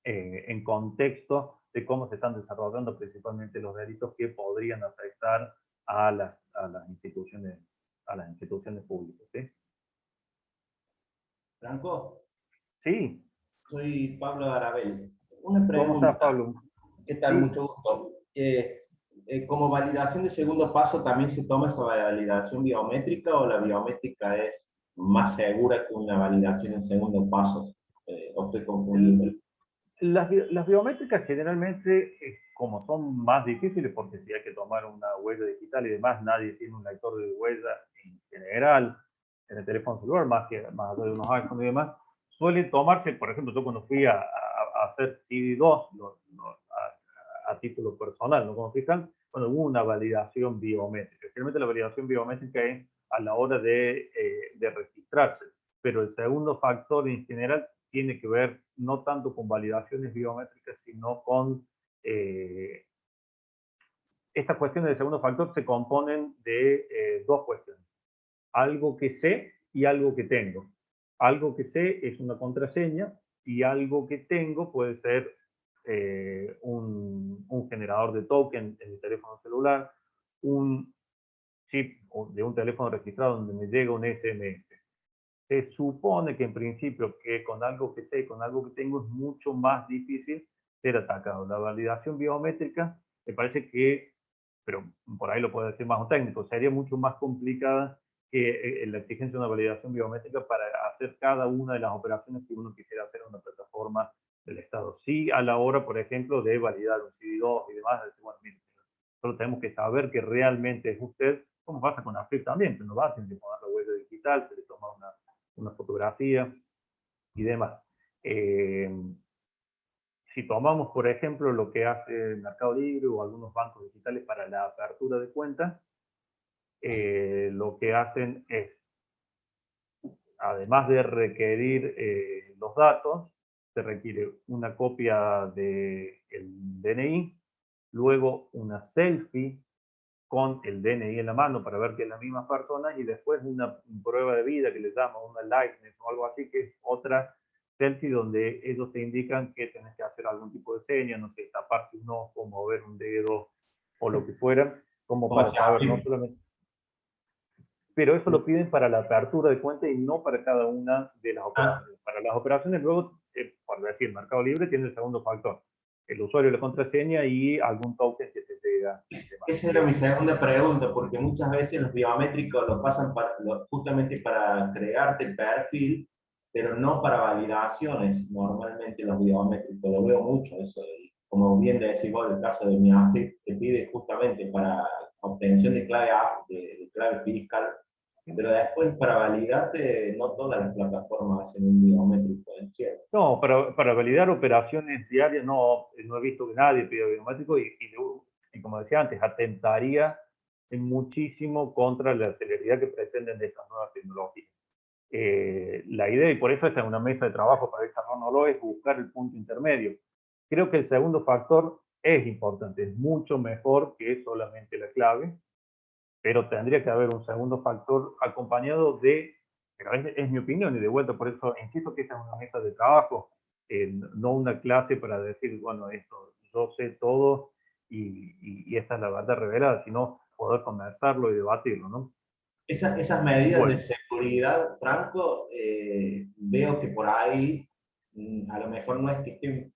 en contexto de cómo se están desarrollando principalmente los delitos que podrían afectar a las instituciones públicas, ¿sí? Franco, Sí. soy Pablo Arabel. Una ¿Cómo estás, pregunta. Pablo? ¿Qué tal? Sí. Mucho gusto. ¿Como validación de segundo paso también se toma esa validación biométrica o la biométrica es más segura que una validación en segundo paso? ¿O estoy confundiendo? Las biométricas generalmente, como son más difíciles, porque si hay que tomar una huella digital y demás, nadie tiene un lector de huella en general en el teléfono celular, más allá de unos iPhones y demás, suelen tomarse. Por ejemplo, yo cuando fui a hacer CD2 a título personal, ¿no? Como fijan, bueno, una validación biométrica. Generalmente la validación biométrica es a la hora de registrarse, pero el segundo factor en general tiene que ver no tanto con validaciones biométricas, sino con estas cuestiones del segundo factor se componen de dos cuestiones. Algo que sé y algo que tengo. Algo que sé es una contraseña y algo que tengo puede ser un generador de token en el teléfono celular, un chip de un teléfono registrado donde me llega un SMS. Se supone que en principio que con algo que sé y con algo que tengo es mucho más difícil ser atacado. La validación biométrica me parece que, pero por ahí lo puedo decir más un técnico, sería mucho más complicada que la exigencia de una validación biométrica para hacer cada una de las operaciones que uno quisiera hacer en una plataforma del Estado. Sí, a la hora, por ejemplo, de validar un CD2 y demás, decir, bueno, mire, solo tenemos que saber que realmente es usted, como pasa con AFIP también, que no va a tener que poner la huella digital, se le toma una fotografía y demás. Si tomamos, por ejemplo, lo que hace Mercado Libre o algunos bancos digitales para la apertura de cuentas, lo que hacen es, además de requerir los datos, se requiere una copia del DNI, luego una selfie con el DNI en la mano para ver que es la misma persona y después una prueba de vida que les llaman una liveness o algo así, que es otra selfie donde ellos te indican que tenés que hacer algún tipo de seña, no sé, taparte un ojo, mover un dedo o lo que fuera, como para saber, no solamente... Pero eso lo piden para la apertura de cuenta y no para cada una de las operaciones. Para las operaciones luego, por decir, Mercado Libre tiene el segundo factor, el usuario, la contraseña y algún token que te llega. Esa era mi segunda pregunta, porque muchas veces los biométricos lo pasan justamente para crearte el perfil, pero no para validaciones. Normalmente los biométricos, lo veo mucho eso. Como bien decís vos, el caso de mi AFIP, te pide justamente para obtención de clave fiscal, pero después para validarte, no todas las plataformas hacen un biométrico, ¿es cierto? No, para validar operaciones diarias no he visto que nadie pida biométrico y como decía antes, atentaría muchísimo contra la celeridad que pretenden de estas nuevas tecnologías. La idea, y por eso está en una mesa de trabajo para desarrollarlo, es buscar el punto intermedio. Creo que el segundo factor es importante, es mucho mejor que solamente la clave, pero tendría que haber un segundo factor acompañado de, pero es mi opinión y de vuelta, por eso insisto que esta es una mesa de trabajo, no una clase para decir, bueno, esto, yo sé todo y esta es la verdad revelada, sino poder conversarlo y debatirlo, ¿no? Esas medidas de seguridad, Franco, veo que por ahí a lo mejor no es que estén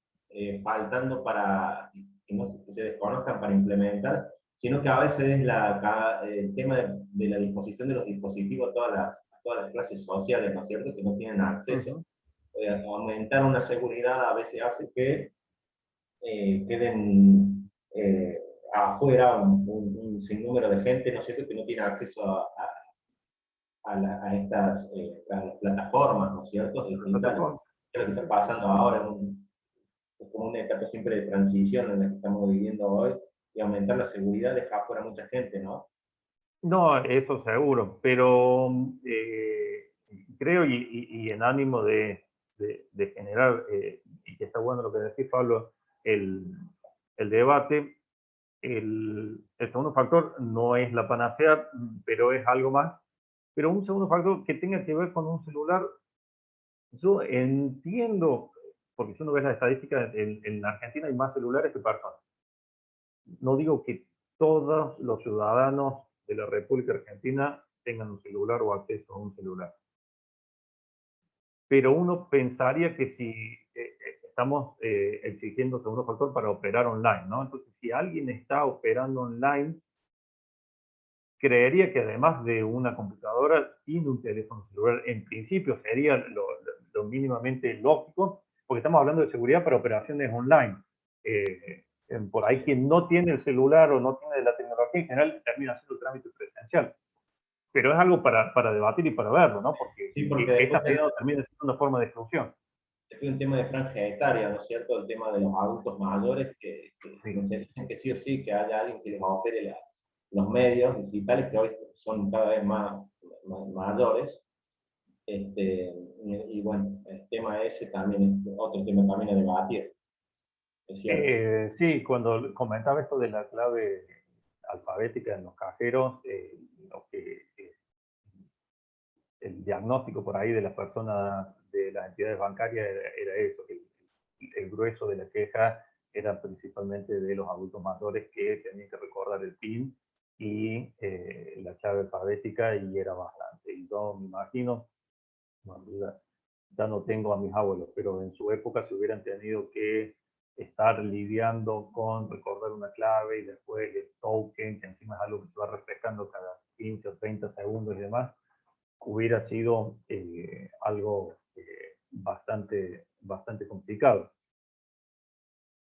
faltando para que no se desconozcan para implementar, sino que a veces es el tema de la disposición de los dispositivos a todas las clases sociales, ¿no es cierto?, que no tienen acceso. Aumentar una seguridad a veces hace que queden afuera un sinnúmero de gente, ¿no es cierto?, que no tiene acceso a estas a las plataformas, ¿no es cierto?, digitales. Es lo que está pasando ahora, es como una etapa siempre de transición en la que estamos viviendo hoy, y aumentar la seguridad deja afuera mucha gente, ¿no? No, eso seguro, pero creo y en ánimo de generar, y que está bueno lo que decís, Pablo, el debate, el segundo factor no es la panacea, pero es algo más. Pero un segundo factor que tenga que ver con un celular, yo entiendo, porque si uno ve las estadísticas, en Argentina hay más celulares que personas. No digo que todos los ciudadanos de la República Argentina tengan un celular o acceso a un celular. Pero uno pensaría que si estamos exigiendo segundo factor para operar online, ¿no? Entonces, si alguien está operando online, creería que además de una computadora, tiene un teléfono celular. En principio sería lo mínimamente lógico, porque estamos hablando de seguridad para operaciones online. Por ahí quien no tiene el celular o no tiene la tecnología en general termina haciendo trámite presencial. Pero es algo para debatir y para verlo, ¿no? Porque, sí, porque esta termina siendo una forma de exclusión. hay un tema de franja etaria, ¿no es cierto? El tema de los adultos mayores que necesitan que sí o sí que haya alguien que les opere los medios digitales que hoy son cada vez más mayores. Y bueno, el tema ese también es otro tema también a debatir. Es cierto. Sí, cuando comentaba esto de la clave alfabética en los cajeros, lo que el diagnóstico por ahí de las personas de las entidades bancarias era eso, que el grueso de la queja era principalmente de los adultos mayores que tenían que recordar el PIN y la clave alfabética, y era bastante. Y yo me imagino, no, ya no tengo a mis abuelos, pero en su época se hubieran tenido que estar lidiando con recordar una clave y después el token, que encima es algo que se va refrescando cada 15 o 30 segundos y demás, hubiera sido algo bastante complicado.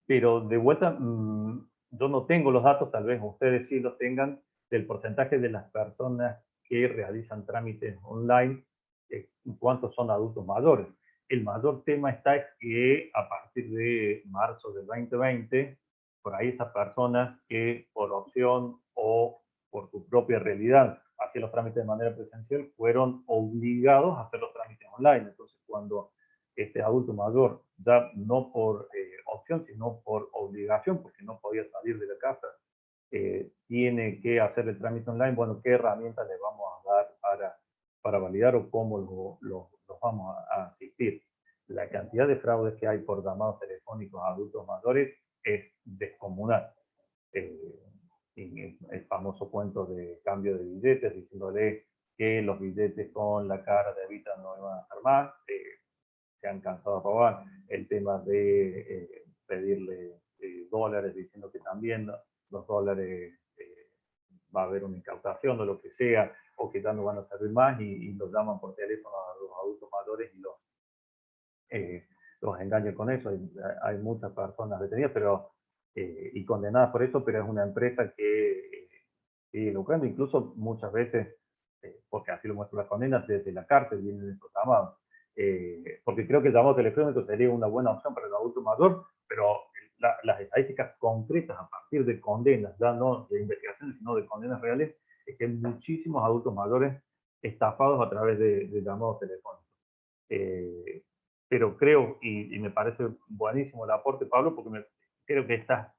Pero de vuelta, yo no tengo los datos, tal vez ustedes sí los tengan, del porcentaje de las personas que realizan trámites online, cuántos son adultos mayores. El mayor tema está es que a partir de marzo del 2020, por ahí esas personas que por opción o por su propia realidad hacían los trámites de manera presencial, fueron obligados a hacer los trámites online. Entonces, cuando este adulto mayor, ya no por opción, sino por obligación, porque no podía salir de la casa, tiene que hacer el trámite online, bueno, ¿qué herramientas le vamos a dar para validar o cómo los vamos a asistir? La cantidad de fraudes que hay por llamados telefónicos a adultos mayores es descomunal. El famoso cuento de cambio de billetes, diciéndole que los billetes con la cara de Evita no iban a estar más, se han cansado de robar. El tema de pedirle dólares, diciendo que también los dólares va a haber una incautación o lo que sea, o que ya no van a servir más, y los llaman por teléfono a los adultos mayores y los engañan con eso. Hay muchas personas detenidas y condenadas por eso, pero es una empresa que sigue lucrando, incluso muchas veces, porque así lo muestra la condena, desde la cárcel vienen estos llamados. Porque creo que el llamado telefónico sería una buena opción para el adulto mayor, pero las estadísticas concretas a partir de condenas, ya no de investigaciones, sino de condenas reales, es que hay muchísimos adultos mayores estafados a través de llamados telefónicos. Pero creo, y me parece buenísimo el aporte, Pablo, porque creo que estas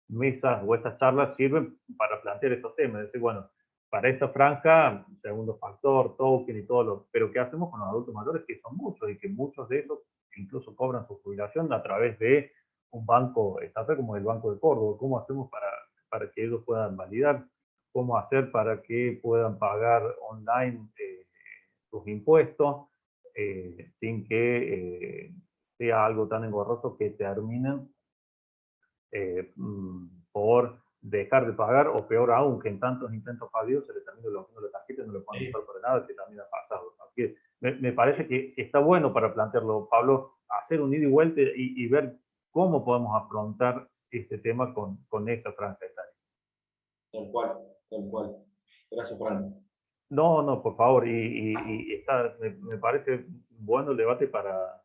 mesas o estas charlas sirven para plantear estos temas. Es decir, bueno, para esta franja, segundo factor, token y todo lo, pero ¿qué hacemos con los adultos mayores? Que son muchos y que muchos de ellos incluso cobran su jubilación a través de un banco estatal como el Banco de Córdoba. ¿Cómo hacemos para que ellos puedan validar? ¿Cómo hacer para que puedan pagar online sus impuestos sin que sea algo tan engorroso que terminen por dejar de pagar, o peor aún, que en tantos intentos fallidos se les termina bloqueando la tarjeta y no le pueden usar para nada, que también ha pasado. Así que me parece que está bueno para plantearlo, Pablo, hacer un ida y vuelta y ver cómo podemos afrontar este tema con esa franja etaria. Tal cual, tal cual. Gracias, Fran. No, por favor, y me parece bueno el debate para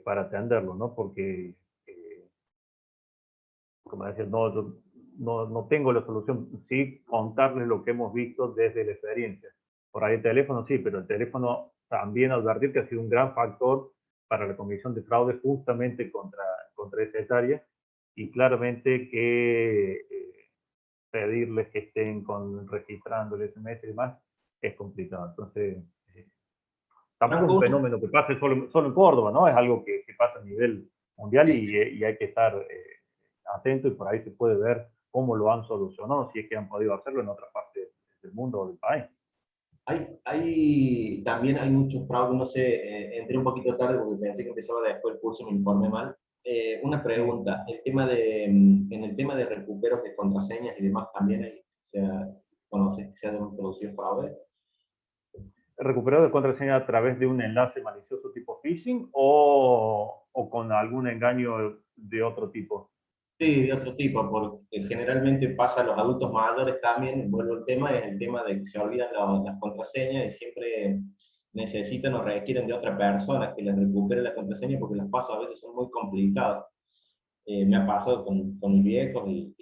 atenderlo, ¿no? Porque, como decía, no tengo la solución, sí contarles lo que hemos visto desde la experiencia. Por ahí el teléfono sí, pero el teléfono también advertir que ha sido un gran factor para la comisión de fraude justamente contra esa etaria, y claramente que pedirles que estén registrando el SMS y demás es complicado. Entonces, tampoco es un fenómeno que pase solo en Córdoba, ¿no? Es algo que pasa a nivel mundial, y hay que estar atento, y por ahí se puede ver cómo lo han solucionado, si es que han podido hacerlo en otras partes del mundo o del país. También hay mucho fraude, no sé, entré un poquito tarde porque pensé que empezaba después el curso y me informé mal. Una pregunta, en el tema de recuperos de contraseñas y demás, ¿también se ha producido fraude? ¿Recuperado de contraseña a través de un enlace malicioso tipo phishing o con algún engaño de otro tipo? Sí, de otro tipo, porque generalmente pasa a los adultos mayores también, vuelvo al tema, es el tema de que se olvidan las contraseñas y siempre necesitan o requieren de otra persona que les recupere la contraseña, porque los pasos a veces son muy complicados. Me ha pasado con mis viejos y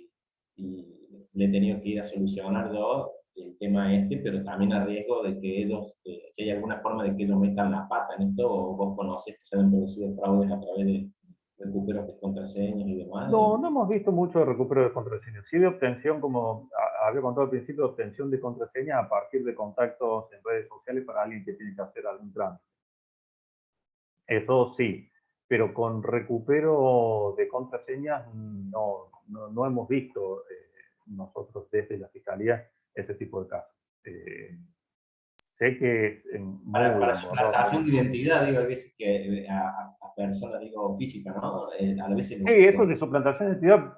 le he tenido que ir a solucionar yo el tema pero también a riesgo de que ellos, si hay alguna forma de que ellos metan la pata en esto, o vos conocés que se han producido fraudes a través de recuperos de contraseñas y demás. No, no hemos visto mucho de recupero de contraseñas. Sí de obtención, como había contado al principio, de obtención de contraseña a partir de contactos en redes sociales para alguien que tiene que hacer algún trámite. Eso sí, pero con recupero de contraseñas no hemos visto nosotros desde la Fiscalía ese tipo de casos. Sé que para suplantación de identidad, digo, a veces que a personas, digo, físicas, ¿no? A veces sí, eso de suplantación de identidad,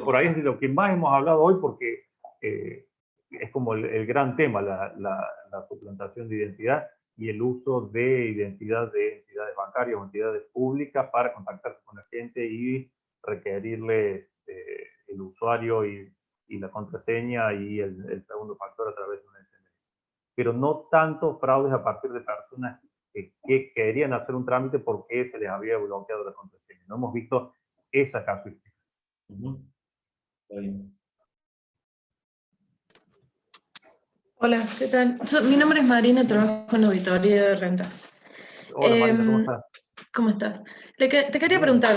por ahí es de lo que más hemos hablado hoy, porque es como el gran tema, la suplantación de identidad y el uso de identidad de entidades bancarias o entidades públicas para contactarse con la gente y requerirle el usuario y la contraseña y el segundo factor a través de un SMS. Pero no tanto fraudes a partir de personas que querían hacer un trámite porque se les había bloqueado la contraseña. No hemos visto esa casuística. Está bien. Hola, ¿qué tal? Mi nombre es Marina, trabajo en auditoría de rentas. Hola Marina, ¿cómo estás? ¿Cómo estás? Te quería preguntar,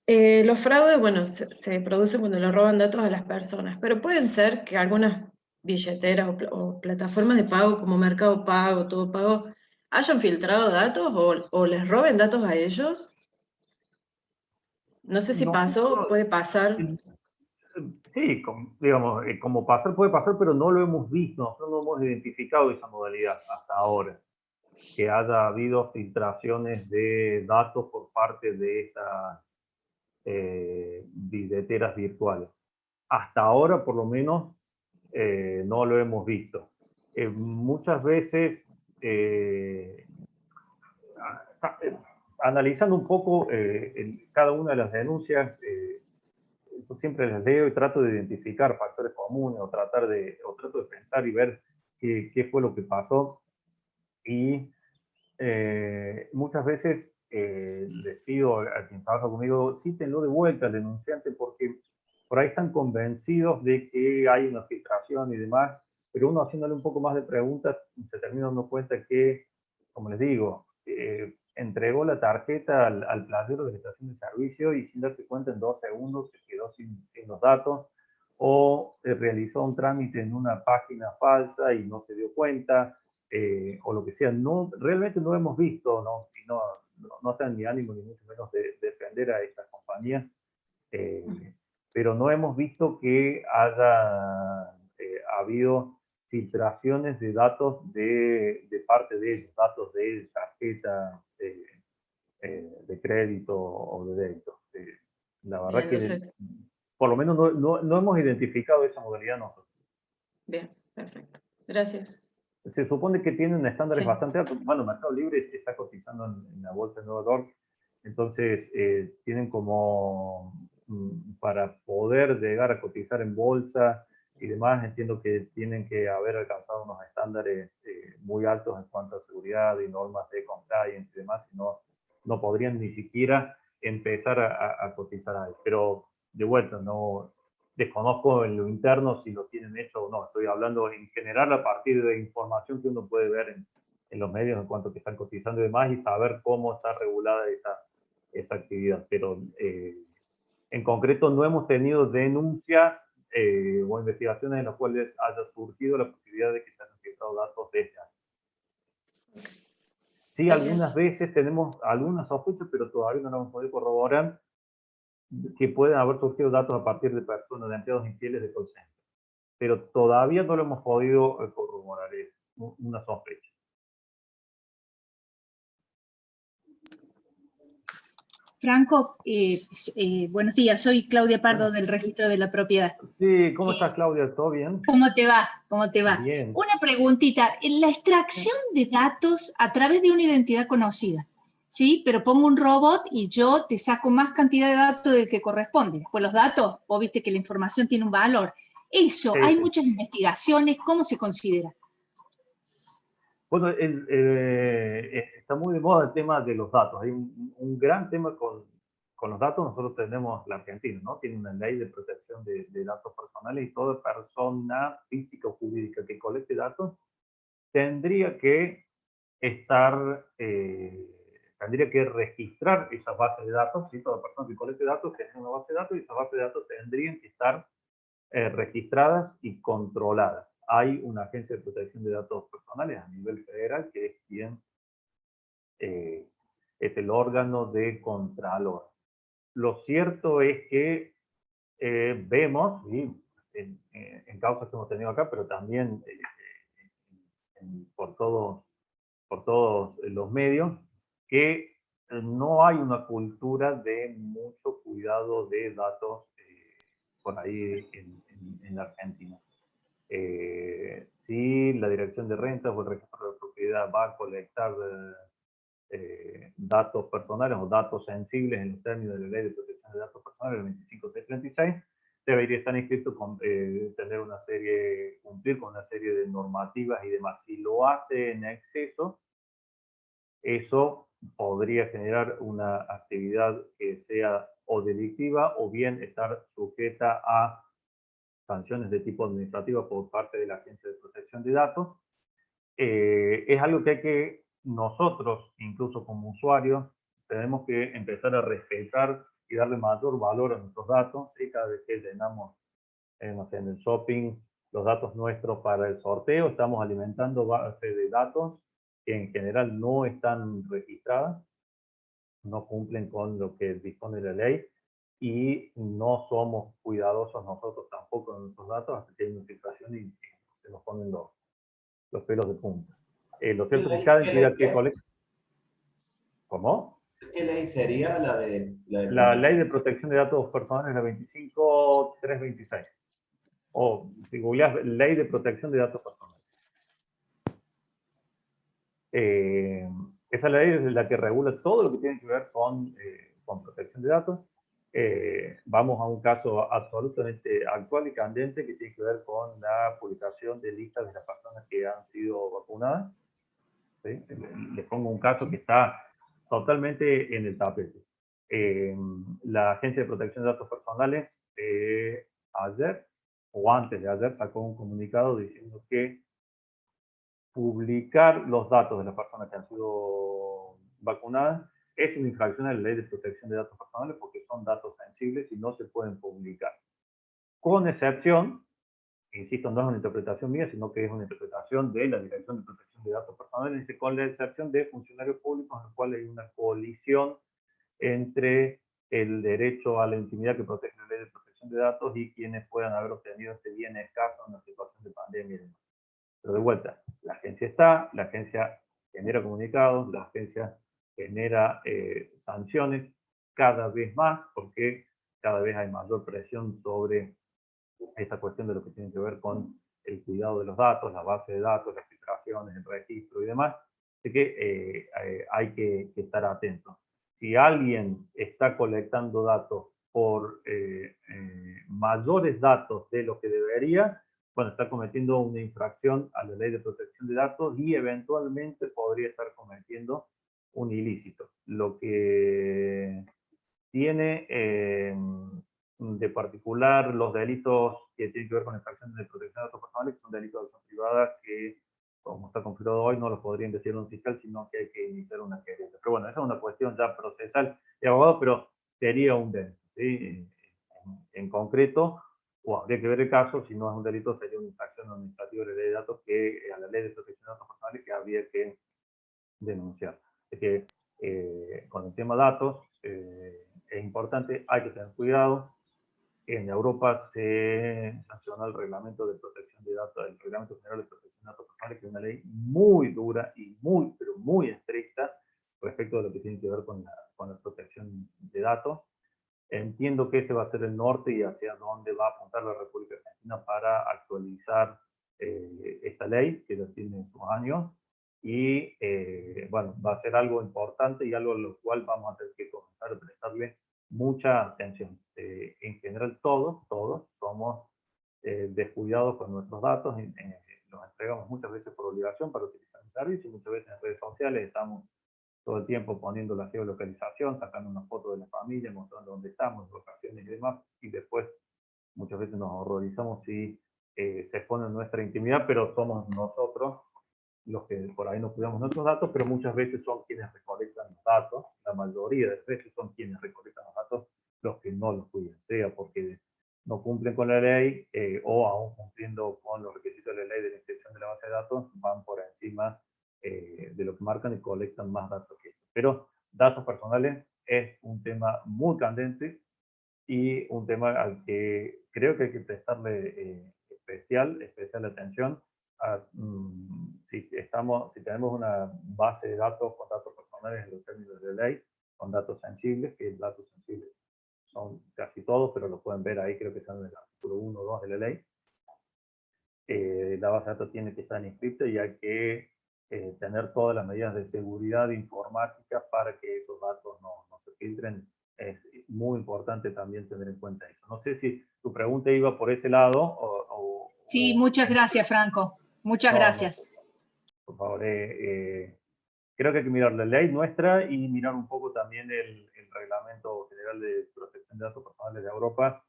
los fraudes, bueno, se producen cuando le roban datos a las personas, pero pueden ser que algunas billeteras o plataformas de pago como Mercado Pago, Todo Pago, hayan filtrado datos o les roben datos a ellos. No sé si pasó o puede pasar. Sí, digamos, como pasar puede pasar, pero no lo hemos visto, nosotros no hemos identificado esa modalidad hasta ahora, que haya habido filtraciones de datos por parte de estas billeteras virtuales. Hasta ahora, por lo menos, no lo hemos visto. Muchas veces, analizando un poco cada una de las denuncias, yo siempre les leo y trato de identificar factores comunes o trato de pensar y ver qué fue lo que pasó. Y muchas veces les pido a quien trabaja conmigo, cítenlo de vuelta al denunciante porque por ahí están convencidos de que hay una filtración y demás, pero uno haciéndole un poco más de preguntas se termina dando cuenta que, como les digo, entregó la tarjeta al playero de la estación de servicio y sin darse cuenta en 2 segundos se quedó sin los datos, o realizó un trámite en una página falsa y no se dio cuenta, o lo que sea. Realmente no hemos visto, no sean ni ánimo ni mucho menos de defender a estas compañías, pero no hemos visto que haya habido filtraciones de datos de parte de ellos, datos de tarjeta de crédito o de débito. La verdad que por lo menos no hemos identificado esa modalidad nosotros. Bien, perfecto. Gracias. Se supone que tienen estándares bastante altos. Bueno, Mercado Libre está cotizando en la bolsa de Nueva York, entonces tienen como para poder llegar a cotizar en bolsa y demás, entiendo que tienen que haber alcanzado unos estándares muy altos en cuanto a seguridad y normas de compliance y demás, si no podrían ni siquiera empezar a cotizar ahí. Pero de vuelta, no desconozco en lo interno si lo tienen hecho o no. Estoy hablando en general a partir de información que uno puede ver en los medios en cuanto a que están cotizando y demás y saber cómo está regulada esa actividad. Pero en concreto no hemos tenido denuncias o investigaciones en las cuales haya surgido la posibilidad de que se hayan filtrado datos de esta. Sí, algunas veces tenemos algunas sospechas, pero todavía no lo hemos podido corroborar, que pueden haber surgido datos a partir de personas, de empleados infieles de call center. Pero todavía no lo hemos podido corroborar, es una sospecha. Franco, buenos días, soy Claudia Pardo del Registro de la Propiedad. Sí, ¿cómo estás, Claudia? ¿Todo bien? ¿Cómo te va? ¿Cómo te va? Bien. Una preguntita, la extracción de datos a través de una identidad conocida, ¿sí? Pero pongo un robot y yo te saco más cantidad de datos del que corresponde. Pues los datos, vos viste que la información tiene un valor. Eso, hay muchas investigaciones, ¿cómo se considera? Bueno, está muy de moda el tema de los datos. Hay un gran tema con los datos. Nosotros tenemos, la Argentina, ¿no? Tiene una ley de protección de datos personales y toda persona física o jurídica que colecte datos tendría que tendría que registrar esas bases de datos. ¿Sí? Toda persona que colecte datos tiene una base de datos y esas bases de datos tendrían que estar registradas y controladas. Hay una agencia de protección de datos personales a nivel federal que es quien es el órgano de contralor. Lo cierto es que vemos, ¿sí? en causas que hemos tenido acá, pero también por todos los medios, que no hay una cultura de mucho cuidado de datos por ahí en la Argentina. Si la Dirección de Rentas o el Registro de Propiedad va a colectar datos personales o datos sensibles en los términos de la Ley de Protección de Datos Personales, el 25636, debería estar inscrito con cumplir con una serie de normativas y demás. Si lo hace en exceso, eso podría generar una actividad que sea o delictiva o bien estar sujeta a sanciones de tipo administrativo por parte de la Agencia de Protección de Datos. Es algo que nosotros, incluso como usuarios, tenemos que empezar a respetar y darle mayor valor a nuestros datos. ¿Sí? Cada vez que llenamos no sé, en el shopping los datos nuestros para el sorteo, estamos alimentando bases de datos que en general no están registradas, no cumplen con lo que dispone la ley y no somos cuidadosos nosotros tampoco de nuestros datos hasta que hay una filtración y se nos ponen los pelos de punta. Lo cierto es que cada entidad que colecta... ¿Cómo? ¿Qué ley sería la de la ley de protección de datos personales, la 25326? O si googleas, ley de protección de datos personales. Esa ley es la que regula todo lo que tiene que ver con protección de datos. Vamos a un caso absolutamente actual y candente que tiene que ver con la publicación de listas de las personas que han sido vacunadas. ¿Sí? Les pongo un caso que está totalmente en el tapete. La Agencia de Protección de Datos Personales ayer o antes de ayer sacó un comunicado diciendo que publicar los datos de las personas que han sido vacunadas es una infracción a la Ley de Protección de Datos Personales porque son datos sensibles y no se pueden publicar. Con excepción, insisto, no es una interpretación mía, sino que es una interpretación de la Dirección de Protección de Datos Personales, dice, con la excepción de funcionarios públicos en los cuales hay una colisión entre el derecho a la intimidad que protege la Ley de Protección de Datos y quienes puedan haber obtenido este bien escaso en una situación de pandemia y demás. Pero de vuelta, la agencia está, la agencia genera comunicados, la agencia genera sanciones cada vez más porque cada vez hay mayor presión sobre esta cuestión de lo que tiene que ver con el cuidado de los datos, la base de datos, las filtraciones, el registro y demás. Así que hay que estar atentos. Si alguien está colectando datos por mayores datos de lo que debería, bueno, está cometiendo una infracción a la Ley de Protección de Datos y eventualmente podría estar cometiendo un ilícito. Lo que tiene de particular los delitos que tienen que ver con infracciones de protección de datos personales, que son delitos de acción privada que, como está configurado hoy, no los podría investigar un fiscal, sino que hay que iniciar una querella. Pero bueno, esa es una cuestión ya procesal de abogado, pero sería un delito. ¿Sí? En concreto, o habría que ver el caso, si no es un delito, sería una infracción administrativa de ley de datos a la Ley de Protección de Datos Personales que habría que denunciar. Es que con el tema datos es importante, hay que tener cuidado. En Europa se sancionó el Reglamento de Protección de Datos, el Reglamento General de Protección de Datos Personales, que es una ley muy dura y pero muy estricta respecto de lo que tiene que ver con la protección de datos. Entiendo que ese va a ser el norte y hacia dónde va a apuntar la República Argentina para actualizar esta ley, que ya tiene sus años, y bueno, va a ser algo importante y algo a lo cual vamos a tener que comenzar a prestarle mucha atención. En general todos somos descuidados con nuestros datos. los entregamos muchas veces por obligación para utilizar el servicio, y muchas veces en redes sociales estamos todo el tiempo poniendo la geolocalización, sacando una foto de la familia, mostrando dónde estamos, locaciones y demás, y después muchas veces nos horrorizamos si se expone nuestra intimidad, pero somos nosotros los que por ahí no cuidamos nuestros datos, pero muchas veces son quienes recolectan los datos, la mayoría de veces son quienes recolectan los datos los que no los cuidan, sea porque no cumplen con la ley o aún cumpliendo con los requisitos de la ley de la inspección de la base de datos, van por encima de lo que marcan y colectan más datos que esto. Pero datos personales es un tema muy candente y un tema al que creo que hay que prestarle especial atención. Si tenemos una base de datos con datos personales en los términos de ley, con datos sensibles, que datos sensibles son casi todos, pero lo pueden ver ahí, creo que están en el artículo 1 o 2 de la ley. La base de datos tiene que estar inscripta y hay que tener todas las medidas de seguridad informática para que esos datos no se filtren. Es muy importante también tener en cuenta eso. No sé si tu pregunta iba por ese lado Sí, muchas gracias, Franco. Muchas gracias. Por favor, creo que hay que mirar la ley nuestra y mirar un poco también el Reglamento General de Protección de Datos Personales de Europa.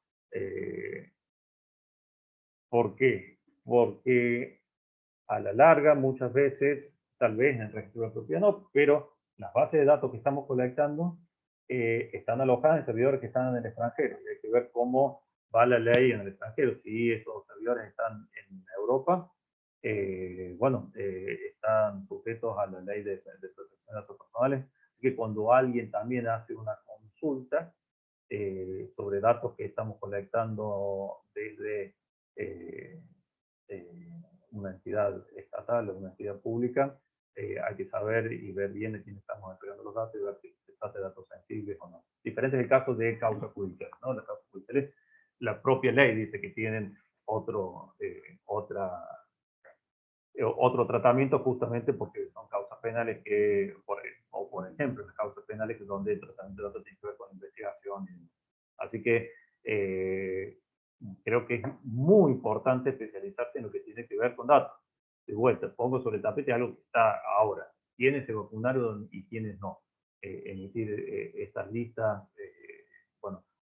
¿Por qué? Porque a la larga, muchas veces, tal vez en el registro de propiedad no, pero las bases de datos que estamos colectando están alojadas en servidores que están en el extranjero. Y hay que ver cómo va la ley en el extranjero. Si esos servidores están en Europa, están sujetos a la ley de protección de datos personales. Así que cuando alguien también hace una consulta sobre datos que estamos colectando desde una entidad estatal o una entidad pública, hay que saber y ver bien de quién estamos entregando los datos y ver si se trata de datos sensibles o no. Diferente es el caso de causas judiciales, ¿no? Las causas judiciales, la propia ley dice que tienen otro tratamiento justamente porque son causas penales que, por ejemplo, las causas penales que donde el tratamiento de datos tiene que ver con investigación. Así que creo que es muy importante especializarse en lo que tiene que ver con datos. De vuelta, pongo sobre el tapete algo que está ahora. ¿Quiénes se vacunaron y quiénes no? Emitir estas listas,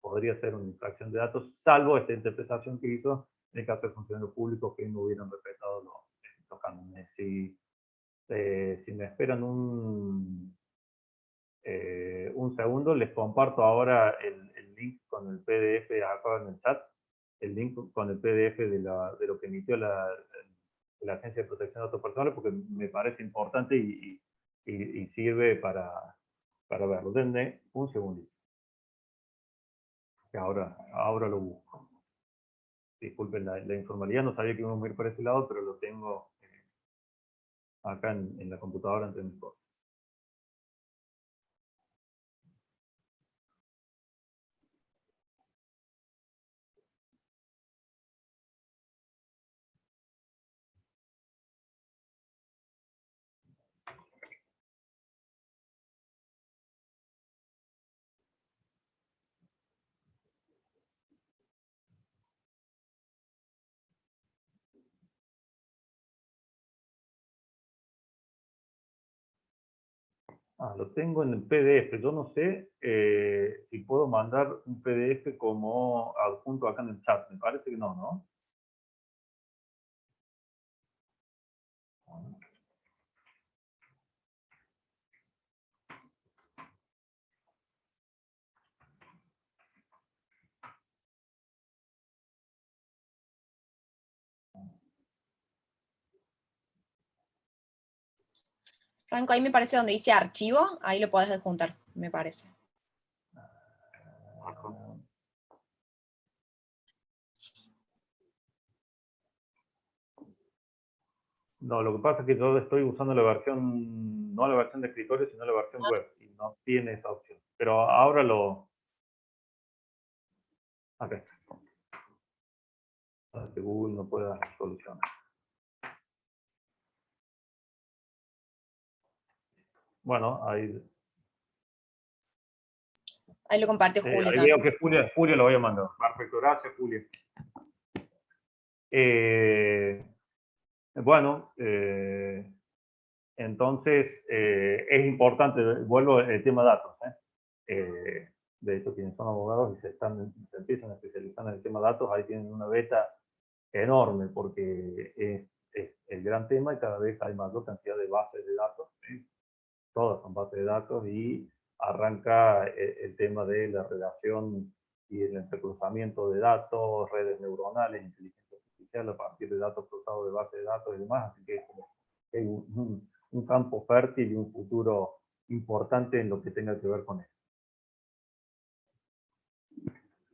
podría ser una infracción de datos, salvo esta interpretación que hizo en el caso de funcionarios públicos que no hubieran respetado los cánones. Si me esperan un segundo, les comparto ahora el link con el PDF acá en el chat, el link con el PDF de lo que emitió la Agencia de Protección de Datos Personales, porque me parece importante y sirve para verlo. Denme un segundito. Que ahora lo busco. Disculpen la informalidad, no sabía que íbamos a ir por ese lado, pero lo tengo acá en la computadora entre mis cosas. Lo tengo en el PDF. Yo no sé si puedo mandar un PDF como adjunto acá en el chat. Me parece que no, ¿no? Franco, ahí me parece donde dice archivo, ahí lo podés adjuntar, me parece. No, lo que pasa es que yo estoy usando la versión, no la versión de escritorio, sino la versión web, y no tiene esa opción. Pero ahora acá está. Para que Google no pueda solucionar. Bueno, ahí Lo compartió Julio ahí también. veo que Julio lo voy a mandar. Perfecto, gracias Julio. Bueno, entonces es importante, vuelvo al tema datos. De hecho, quienes son abogados y se empiezan a especializar en el tema datos, ahí tienen una beta enorme, porque es el gran tema y cada vez hay mayor cantidad de bases de datos. Todas son bases de datos y arranca el tema de la relación y el entrecruzamiento de datos, redes neuronales, inteligencia artificial a partir de datos cruzados de bases de datos y demás. Así que hay un campo fértil y un futuro importante en lo que tenga que ver con eso.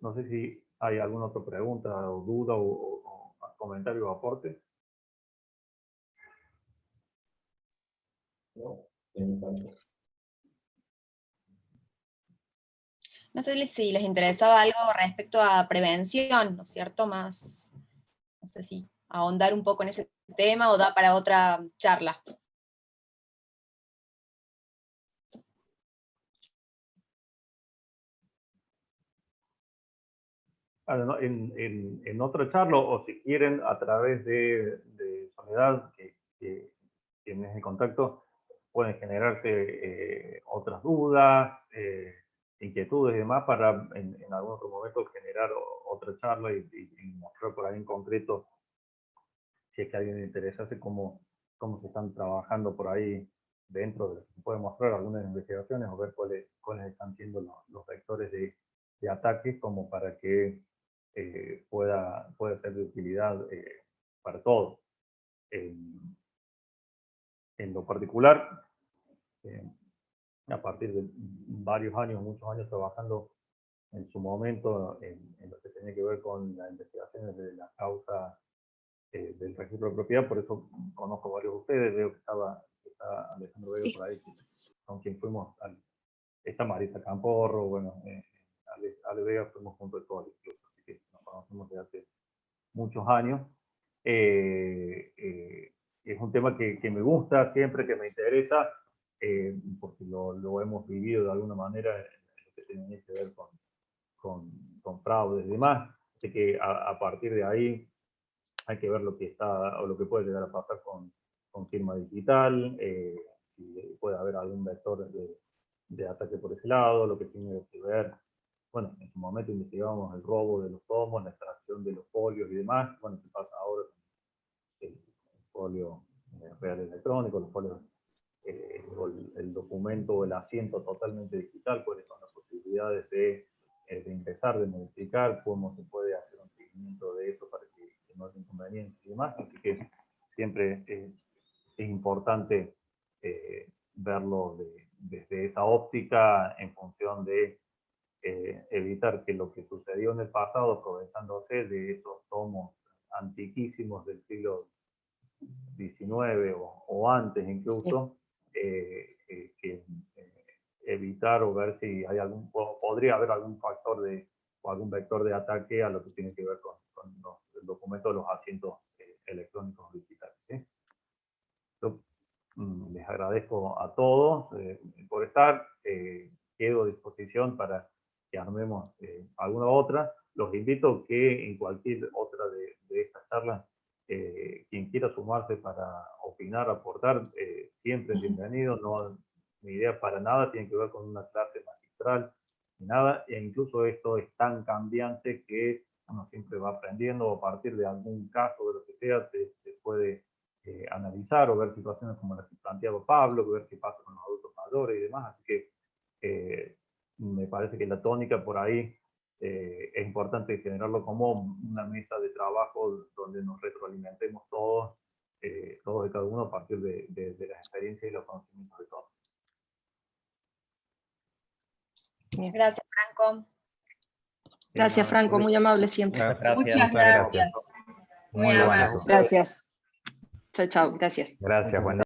No sé si hay alguna otra pregunta o duda o comentario o aporte. No sé si les interesaba algo respecto a prevención, ¿no es cierto? Más, no sé si ahondar un poco en ese tema o da para otra charla. En otra charla, o si quieren, a través de Soledad, que en ese contacto, pueden generarse otras dudas, inquietudes y demás, para en algún otro momento generar otra charla y mostrar por ahí en concreto, si es que a alguien le interesa, cómo se están trabajando por ahí dentro de lo que se puede mostrar, algunas investigaciones, o ver cuáles están siendo los vectores de ataques, como para que pueda ser de utilidad para todos. En lo particular, a partir de varios años, muchos años trabajando en su momento en lo que tiene que ver con las investigaciones de la causa del registro de propiedad, por eso conozco a varios de ustedes, veo que está Alejandro Vega por ahí, con quien fuimos, está Marisa Camporro, bueno, Ale Vega fuimos juntos de todo, incluso, así que nos conocemos desde hace muchos años. Es un tema que me gusta siempre, que me interesa, porque lo hemos vivido de alguna manera en lo que tiene que ver con fraudes y demás. Así que a partir de ahí hay que ver lo que está o lo que puede llegar a pasar con firma digital, si puede haber algún vector de ataque por ese lado, lo que tiene que ver. Bueno, en su momento investigábamos el robo de los tomos, la extracción de los folios y demás. Bueno, ¿qué pasa ahora con el folio real electrónico, los folios, o el documento o el asiento totalmente digital? ¿Cuáles son las posibilidades de ingresar, de modificar? ¿Cómo se puede hacer un seguimiento de eso para que no haya inconvenientes y demás? Así que siempre es importante verlo desde esa óptica, en función de evitar que lo que sucedió en el pasado, aprovechándose de esos tomos antiquísimos del siglo XIX o antes incluso, evitar o ver si hay podría haber algún factor o algún vector de ataque a lo que tiene que ver con el documento de los asientos electrónicos digitales. ¿Sí? Yo, les agradezco a todos por estar. Quedo a disposición para que armemos alguna otra. Los invito que en cualquier otra de estas charlas, quien quiera sumarse para opinar, aportar, siempre es bienvenido. No, mi idea para nada tiene que ver con una clase magistral, ni nada, e incluso esto es tan cambiante que uno siempre va aprendiendo, a partir de algún caso, de lo que sea, se puede analizar o ver situaciones como las que planteaba Pablo, ver qué pasa con los adultos mayores y demás. Así que me parece que la tónica por ahí es importante generarlo como una mesa de trabajo donde nos retroalimentemos todos y cada uno a partir de las experiencias y los conocimientos de todos. Gracias, Franco. Gracias, Franco, muy amable siempre. Muchas gracias. Muy bueno. Gracias. Chao, chao, gracias. Gracias, buen día.